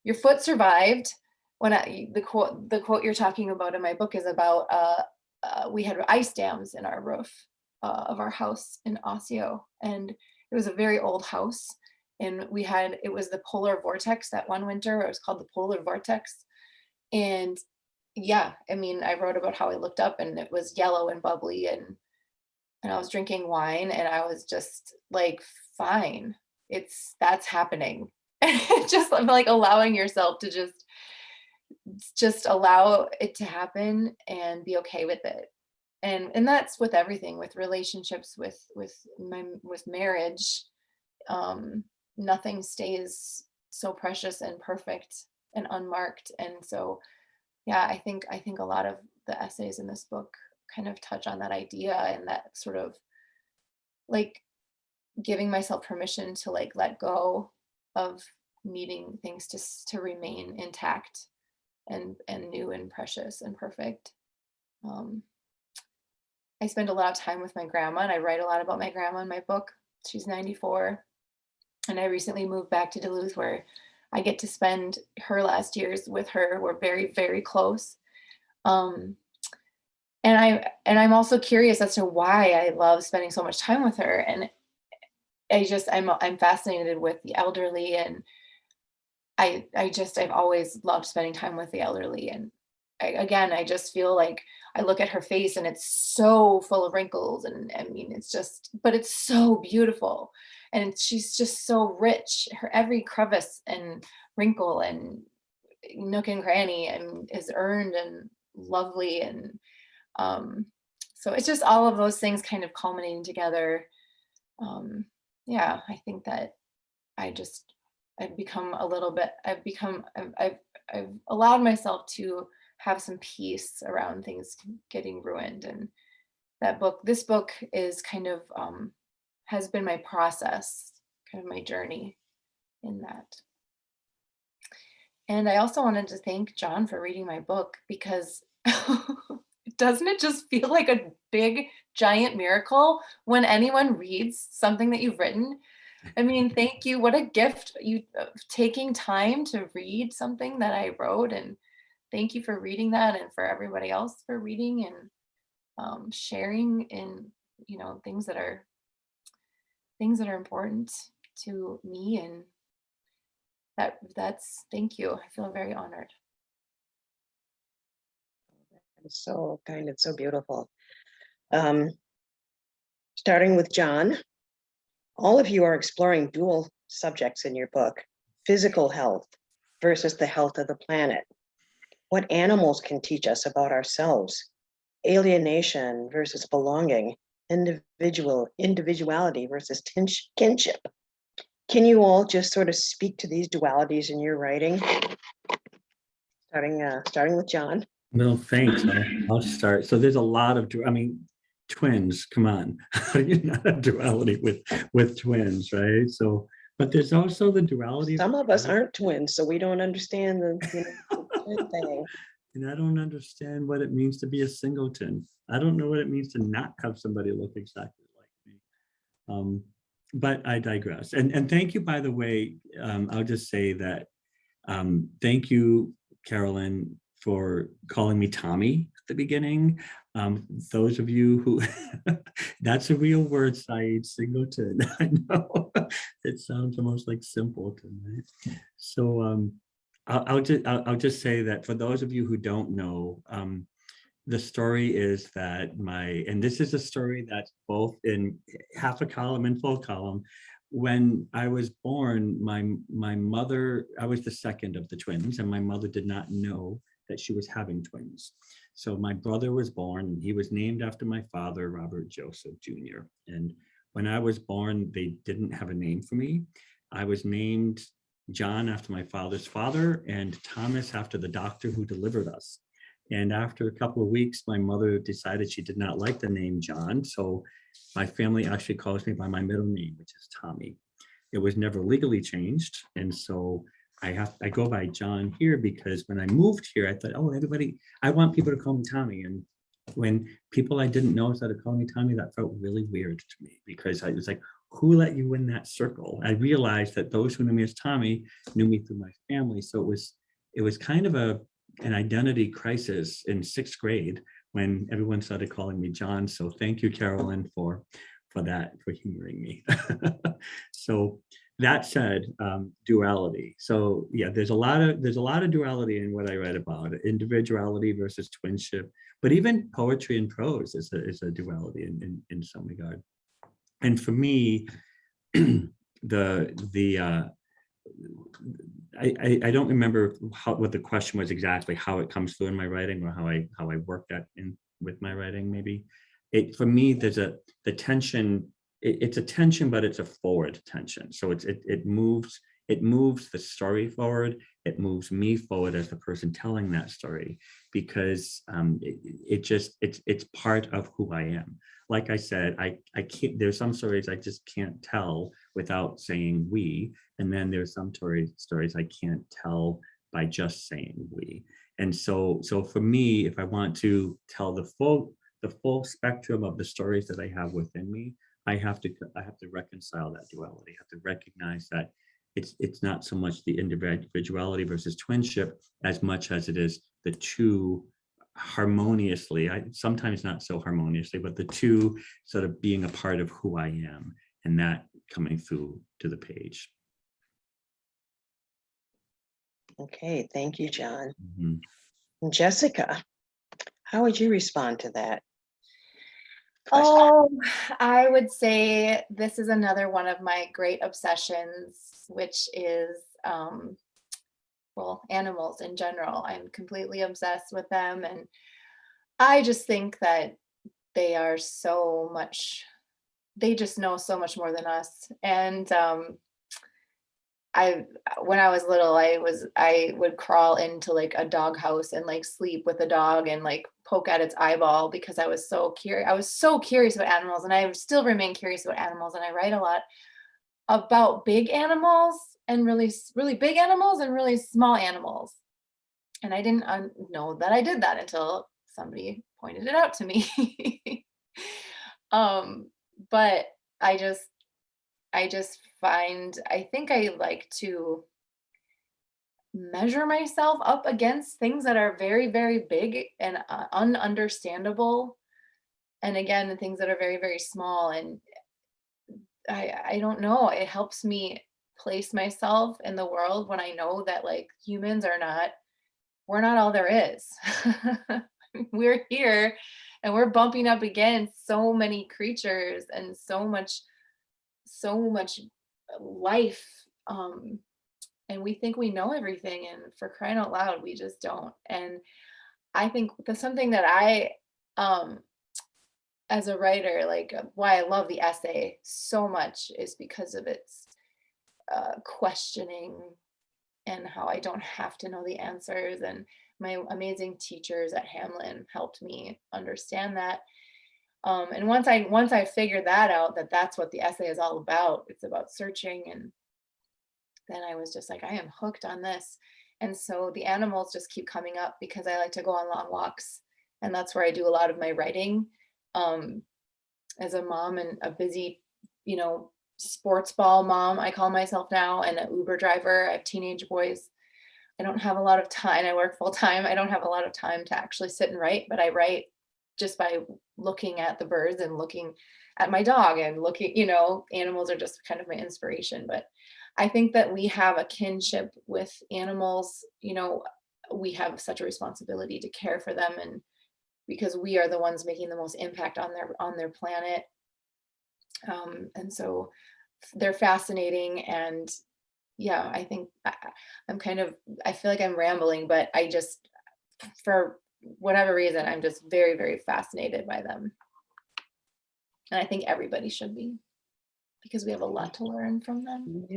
Your foot survived. The quote you're talking about in my book is about, we had ice dams in our roof of our house in Osseo, and it was a very old house. And it was the polar vortex that one winter. It was called the polar vortex. And yeah, I mean, I wrote about how I looked up and it was yellow and bubbly, and I was drinking wine, and I was just like, fine, that's happening. Just like allowing yourself to just allow it to happen and be okay with it. And that's with everything, with relationships, with marriage. Nothing stays so precious and perfect and unmarked. And so yeah, I think a lot of the essays in this book kind of touch on that idea, and that sort of like giving myself permission to like let go of needing things to remain intact and new and precious and perfect. I spend a lot of time with my grandma, and I write a lot about my grandma in my book. She's 94. And I recently moved back to Duluth, where I get to spend her last years with her. We're very, very close. And I'm also curious as to why I love spending so much time with her. And I'm fascinated with the elderly, and I've always loved spending time with the elderly. And I just feel like I look at her face, and it's so full of wrinkles, and I mean, but it's so beautiful. And she's just so rich. Her every crevice and wrinkle and nook and cranny and is earned and lovely. And so it's just all of those things kind of culminating together. Yeah, I think that I've allowed myself to have some peace around things getting ruined. And this book is kind of, has been my process, kind of my journey in that. And I also wanted to thank John for reading my book, because doesn't it just feel like a big, giant miracle when anyone reads something that you've written? I mean, thank you. What a gift, you taking time to read something that I wrote. And thank you for reading that, and for everybody else for reading and sharing in, you know, things that are important to me. And that's thank you. I feel very honored. It's so kind and so beautiful. Starting with John, all of you are exploring dual subjects in your book: physical health versus the health of the planet. What animals can teach us about ourselves: alienation versus belonging, individuality versus kinship. Can you all just sort of speak to these dualities in your writing? Starting with John. No, thanks. I'll start. So there's a lot of, twins, come on. How do you not have duality with twins, right? So, but there's also the duality. Some of us aren't twins, so we don't understand the twin thing. And I don't understand what it means to be a singleton. I don't know what it means to not have somebody look exactly like me. But I digress. And thank you, by the way. I'll just say that thank you, Carolyn, for calling me Tommy at the beginning. Those of you who, that's a real word, Saeed, singleton. I know it sounds almost like simpleton, right? So I'll just say that for those of you who don't know, the story is that and this is a story that's both in half a column and full column. When I was born, my mother, I was the second of the twins, and my mother did not know that she was having twins. So my brother was born, and he was named after my father, Robert Joseph Jr. And when I was born, they didn't have a name for me. I was named John after my father's father, and Thomas after the doctor who delivered us. And after a couple of weeks, my mother decided she did not like the name John. So my family actually calls me by my middle name, which is Tommy. It was never legally changed. And so I go by John here because when I moved here, I thought, oh, I want people to call me Tommy. And when people I didn't know started calling me Tommy, that felt really weird to me, because I was like, who let you in that circle? I realized that those who knew me as Tommy knew me through my family. So it was kind of an identity crisis in 6th grade when everyone started calling me John. So thank you, Carolyn, for that, for humoring me. So that said, duality. So yeah, there's a lot of duality in what I read about, individuality versus twinship, but even poetry and prose is a duality in some regard. And for me, I don't remember what the question was exactly, how it comes through in my writing, or how I work that in with my writing. Maybe for me, there's the tension. It's a tension, but it's a forward tension. So it moves the story forward. It moves me forward as the person telling that story, because it's part of who I am. Like I said, I can't. There's some stories I just can't tell without saying we, and then there's some stories I can't tell by just saying we. And so for me, if I want to tell the full spectrum of the stories that I have within me, I have to reconcile that duality. I have to recognize that it's not so much the individuality versus twinship as much as it is the two harmoniously, sometimes not so harmoniously, but the two sort of being a part of who I am, and that coming through to the page. Okay, thank you, John. Mm-hmm. Jessica, how would you respond to that? Oh, I would say this is another one of my great obsessions, which is, well, animals in general. I'm completely obsessed with them. And I just think that they are so much, they just know so much more than us. And when I was little, I would crawl into like a dog house and like sleep with a dog and like poke at its eyeball, because I was so curious. I was so curious about animals, and I still remain curious about animals. And I write a lot about big animals, and really, really big animals, and really small animals. And I didn't know that I did that until somebody pointed it out to me. But I just find, I think I like to measure myself up against things that are very, very big and ununderstandable. And again, the things that are very, very small. And I don't know, it helps me place myself in the world when I know that like humans we're not all there is. We're here and we're bumping up against so many creatures and so much life, and we think we know everything, and for crying out loud, we just don't. And I think that's something that I, as a writer, like why I love the essay so much is because of its questioning, and how I don't have to know the answers. And my amazing teachers at Hamlin helped me understand that. And once I figured that out, that's what the essay is all about. It's about searching. And then I was just like, I am hooked on this. And so the animals just keep coming up because I like to go on long walks. And that's where I do a lot of my writing. As a mom and a busy, sports ball mom, I call myself now, and an Uber driver. I have teenage boys. I don't have a lot of time. I work full time. I don't have a lot of time to actually sit and write, but I write just by looking at the birds and looking at my dog and looking, animals are just kind of my inspiration. But I think that we have a kinship with animals. We have such a responsibility to care for them, and because we are the ones making the most impact on their planet. And so they're fascinating. And yeah, I think I feel like I'm rambling, but for whatever reason, I'm just very, very fascinated by them. And I think everybody should be, because we have a lot to learn from them.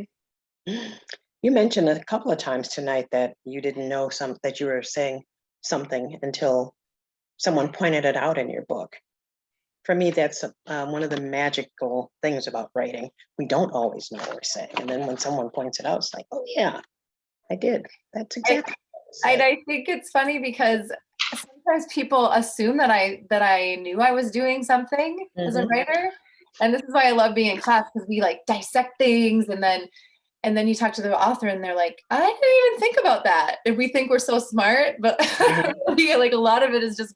You mentioned a couple of times tonight that you didn't know that you were saying something until someone pointed it out in your book. For me, that's one of the magical things about writing. We don't always know what we're saying. And then when someone points it out, it's like, oh yeah, I did. That's exactly what I think it's funny because sometimes people assume that I knew I was doing something as a writer. And this is why I love being in class, because we like dissect things, and then you talk to the author and they're like, I didn't even think about that. And we think we're so smart, but like a lot of it is just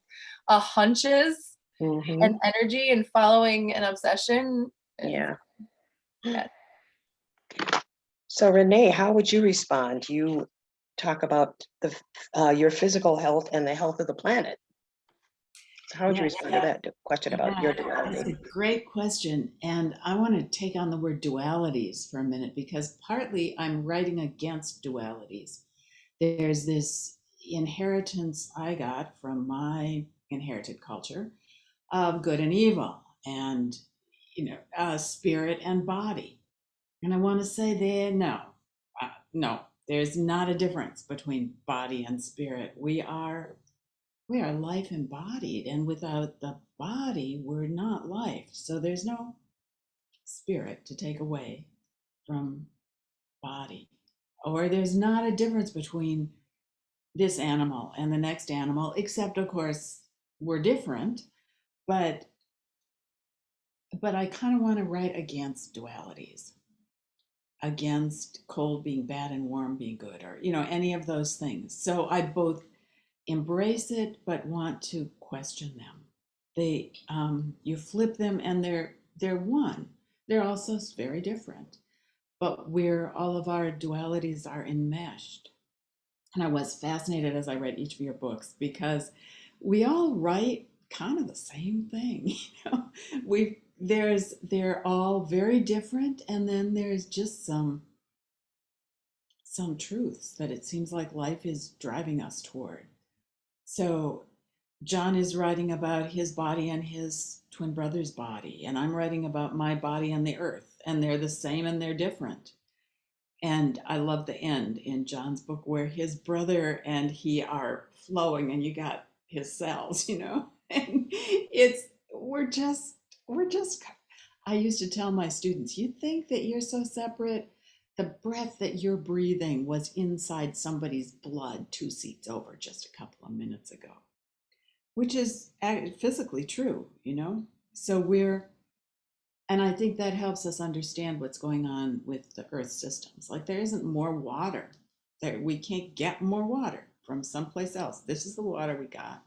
hunches and energy and following an obsession. Yeah. Yeah. So Renee, how would you respond? You talk about your physical health and the health of the planet. So how would you respond to that question about your duality? That's a great question. And I want to take on the word dualities for a minute, because partly I'm writing against dualities. There's this inheritance I got from my inherited culture of good and evil, and spirit and body. And I want to say no, there's not a difference between body and spirit. We are life embodied, and without the body, we're not life. So there's no spirit to take away from body, or there's not a difference between this animal and the next animal, except of course we're different. But I kind of want to write against dualities, against cold being bad and warm being good, or any of those things. So I both embrace it but want to question them. You flip them and they're one. They're also very different, but all of our dualities are enmeshed. And I was fascinated as I read each of your books, because we all write kind of the same thing. They're all very different, and then there's just some truths that it seems like life is driving us toward. So John is writing about his body and his twin brother's body, and I'm writing about my body and the earth, and they're the same and they're different. And I love the end in John's book where his brother and he are flowing, and you got his cells, and we're just, I used to tell my students, you think that you're so separate? The breath that you're breathing was inside somebody's blood 2 seats over just a couple of minutes ago, which is physically true, So and I think that helps us understand what's going on with the Earth systems. Like, there isn't more water. We can't get more water from someplace else. This is the water we got.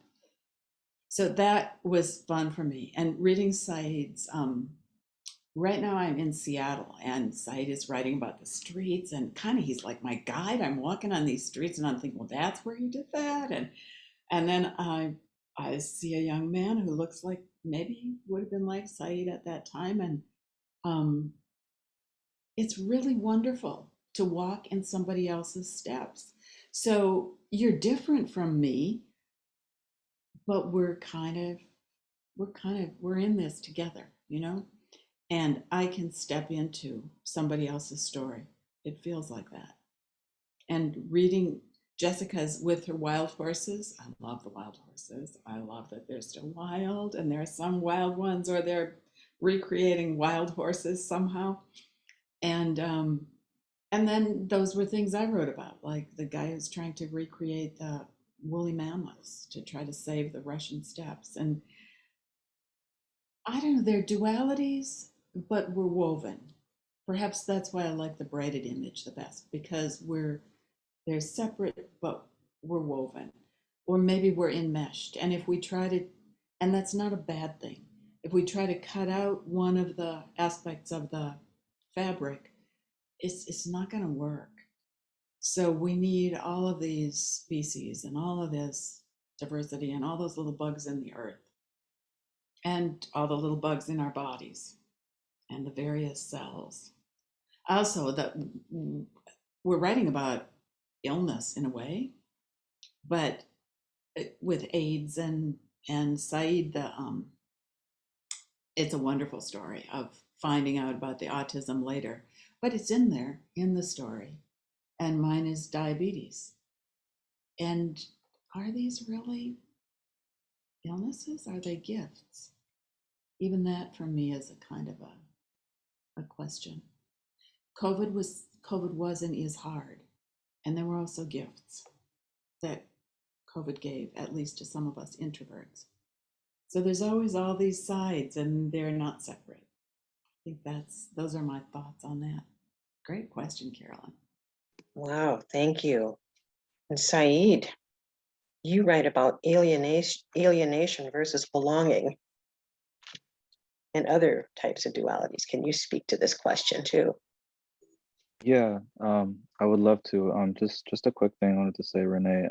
So that was fun for me. And reading Said's, right now I'm in Seattle, and Said is writing about the streets, and kind of he's like my guide. I'm walking on these streets and I'm thinking, well, that's where he did that. And then I see a young man who looks like maybe he would have been like Said at that time. And it's really wonderful to walk in somebody else's steps. So you're different from me, but we're in this together, and I can step into somebody else's story. It feels like that. And reading Jessica's with her wild horses, I love the wild horses. I love that they're still wild, and there are some wild ones, or they're recreating wild horses somehow. And And then those were things I wrote about, like the guy who's trying to recreate the woolly mammoths to try to save the Russian steppes. And I don't know, they're dualities, but we're woven. Perhaps that's why I like the braided image the best, because they're separate, but we're woven. Or maybe we're enmeshed. And if we try to, and that's not a bad thing, if we try to cut out one of the aspects of the fabric, it's not going to work. So we need all of these species and all of this diversity and all those little bugs in the earth and all the little bugs in our bodies and the various cells. Also, that we're writing about illness in a way, but with AIDS and Saeed, it's a wonderful story of finding out about the autism later, but it's in there in the story. And mine is diabetes. And are these really illnesses? Are they gifts? Even that for me is a kind of a question. COVID was and is hard. And there were also gifts that COVID gave, at least to some of us introverts. So there's always all these sides and they're not separate. I think those are my thoughts on that. Great question, Carolyn. Wow, thank you. And Saeed, you write about alienation versus belonging and other types of dualities. Can you speak to this question too? Yeah, I would love to. Just a quick thing I wanted to say, Renee.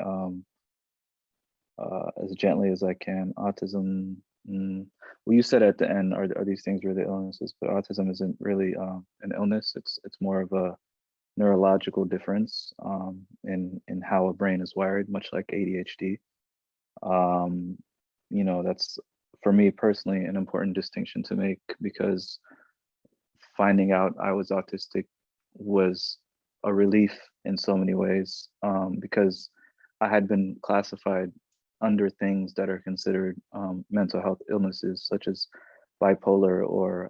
As gently as I can, autism. Well, you said at the end, are these things really illnesses? But autism isn't really an illness. It's more of a neurological difference in how a brain is wired, much like ADHD. You know, that's for me personally an important distinction to make, because finding out I was autistic was a relief in so many ways, because I had been classified under things that are considered mental health illnesses, such as bipolar or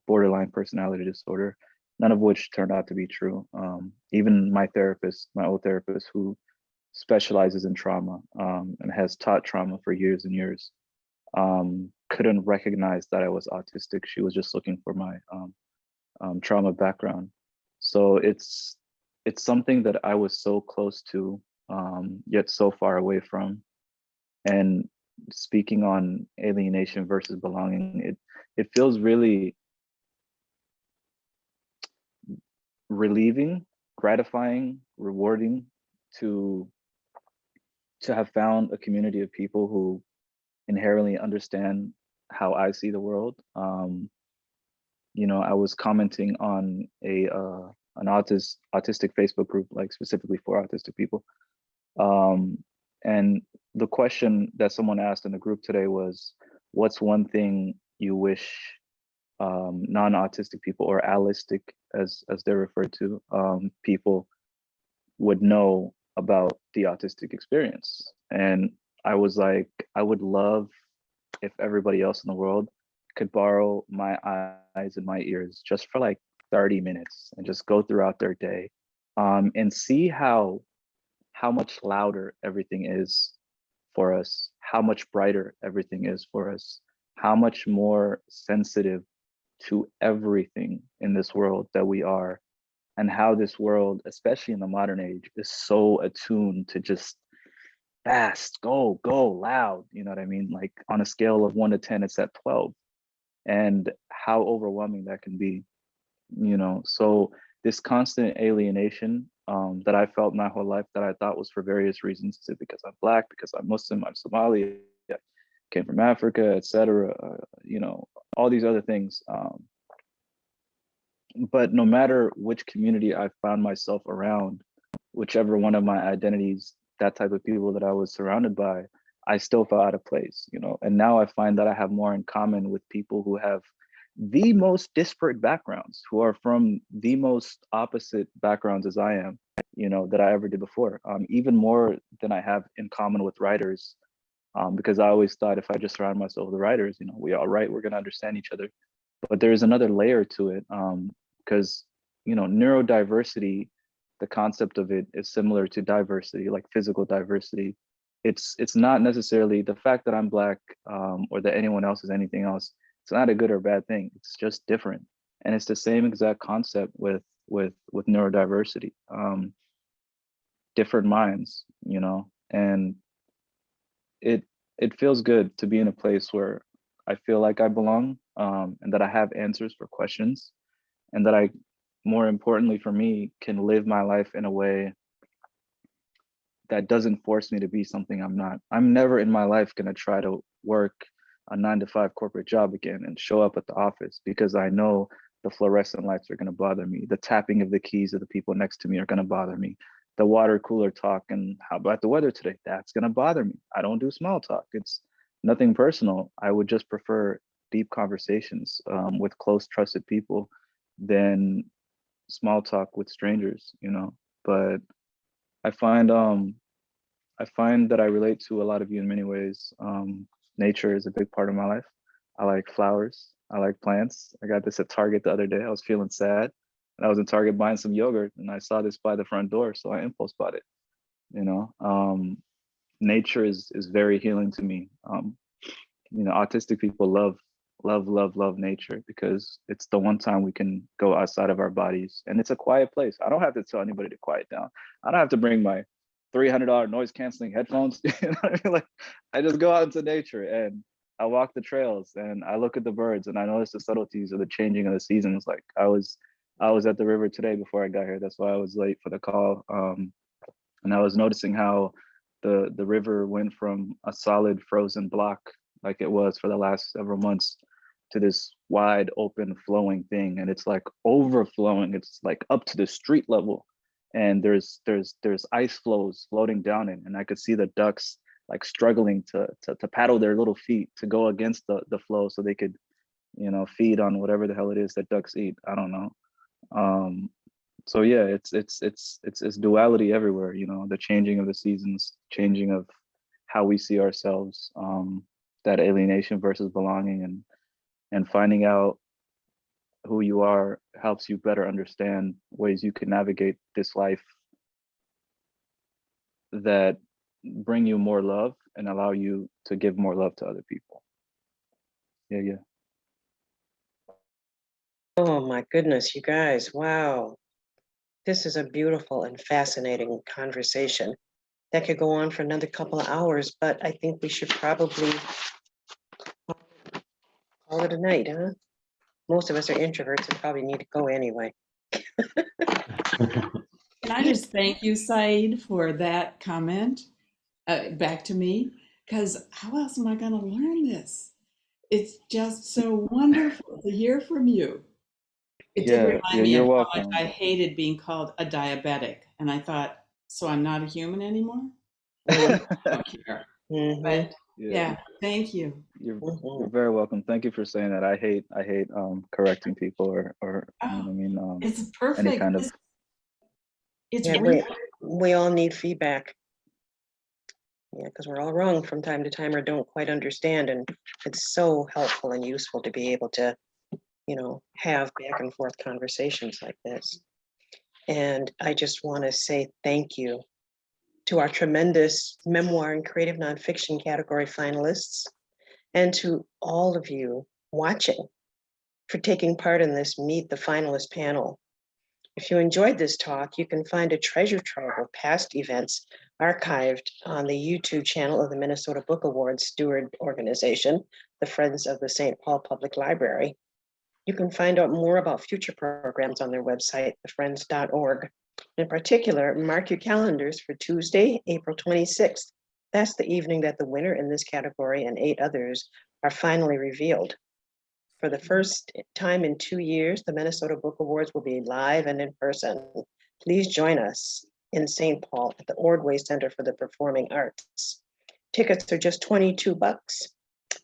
borderline personality disorder, none of which turned out to be true. Even my therapist, my old therapist, who specializes in trauma and has taught trauma for years and years, couldn't recognize that I was autistic. She was just looking for my trauma background. So it's something that I was so close to, yet so far away from. And speaking on alienation versus belonging, it feels really relieving, gratifying, rewarding to have found a community of people who inherently understand how I see the world. You know, I was commenting on an autistic Facebook group, like specifically for autistic people. And the question that someone asked in the group today was, what's one thing you wish non-autistic people, or allistic as they're referred to, people would know about the autistic experience? And I was like, I would love if everybody else in the world could borrow my eyes and my ears just for like 30 minutes and just go throughout their day, and see how much louder everything is for us, how much brighter everything is for us, how much more sensitive to everything in this world that we are, and how this world, especially in the modern age, is so attuned to just fast, go loud. You know what I mean? Like on a scale of 1 to 10, it's at 12, and how overwhelming that can be, you know? So this constant alienation that I felt my whole life, that I thought was for various reasons, because I'm Black, because I'm Muslim, I'm Somali, I came from Africa, etc. You know, all these other things. But no matter which community I found myself around, whichever one of my identities, that type of people that I was surrounded by, I still felt out of place, you know. And now I find that I have more in common with people who have the most disparate backgrounds, who are from the most opposite backgrounds as I am, you know, that I ever did before. Even more than I have in common with writers, because I always thought if I just surround myself with writers, you know, we all write, we're gonna understand each other. But there's another layer to it, because neurodiversity, the concept of it is similar to diversity, like physical diversity. It's not necessarily the fact that I'm Black, or that anyone else is anything else. It's not a good or bad thing. It's just different, and it's the same exact concept with neurodiversity. Different minds, and it feels good to be in a place where I feel like I belong, and that I have answers for questions, and that I, more importantly for me, can live my life in a way that doesn't force me to be something I'm not. I'm never in my life going to try to work a 9-to-5 corporate job again and show up at the office, because I know the fluorescent lights are going to bother me. The tapping of the keys of the people next to me are going to bother me. The water cooler talk and how about the weather today, that's going to bother me. I don't do small talk. It's nothing personal. I would just prefer deep conversations with close, trusted people than small talk with strangers, But I find that I relate to a lot of you in many ways. Nature is a big part of my life. I like flowers. I like plants. I got this at Target the other day. I was feeling sad, and I was in Target buying some yogurt, and I saw this by the front door, so I impulse bought it. Nature is very healing to me. Autistic people love nature, because it's the one time we can go outside of our bodies, and it's a quiet place. I don't have to tell anybody to quiet down. I don't have to bring my $300 noise canceling headphones. You know what I mean? Like, I just go out into nature and I walk the trails and I look at the birds and I notice the subtleties of the changing of the seasons. Like I was at the river today before I got here. That's why I was late for the call. And I was noticing how the river went from a solid frozen block, like it was for the last several months, to this wide open flowing thing. And it's like overflowing. It's like up to the street level. And there's ice flows floating down it. And I could see the ducks like struggling to paddle their little feet to go against the flow so they could, feed on whatever the hell it is that ducks eat. I don't know. So yeah, it's duality everywhere, the changing of the seasons, changing of how we see ourselves, that alienation versus belonging, and finding out who you are helps you better understand ways you can navigate this life that bring you more love and allow you to give more love to other people. Yeah. Oh my goodness, you guys, wow. This is a beautiful and fascinating conversation that could go on for another couple of hours, but I think we should probably call it a night, huh? Most of us are introverts and probably need to go anyway. Can I just thank you, Saeed, for that comment back to me? Because how else am I going to learn this? It's just so wonderful to hear from you. It did remind me you're of how welcome. much I hated being called a diabetic. And I thought, so I'm not a human anymore? Mhm, I don't care. mhm, But yeah, thank you. You're mhm. very welcome. Thank you for saying that. I hate correcting people or you know Oh, what I mean, it's any perfect. kind of It's Yeah, real. we all need feedback. Yeah, because we're all wrong from time to time or don't quite understand. And it's so helpful and useful to be able to, have back and forth conversations like this. And I just want to say thank you to our tremendous memoir and creative nonfiction category finalists, and to all of you watching for taking part in this Meet the Finalist panel. If you enjoyed this talk, you can find a treasure trove of past events archived on the YouTube channel of the Minnesota Book Awards steward organization, the Friends of the St. Paul Public Library. You can find out more about future programs on their website, thefriends.org. In particular, mark your calendars for Tuesday, April 26th. That's the evening that the winner in this category and 8 others are finally revealed. For the first time in 2 years, the Minnesota Book Awards will be live and in person. Please join us in St. Paul at the Ordway Center for the Performing Arts. Tickets are just $22,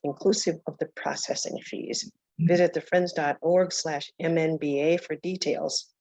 inclusive of the processing fees. Visit thefriends.org/MNBA for details.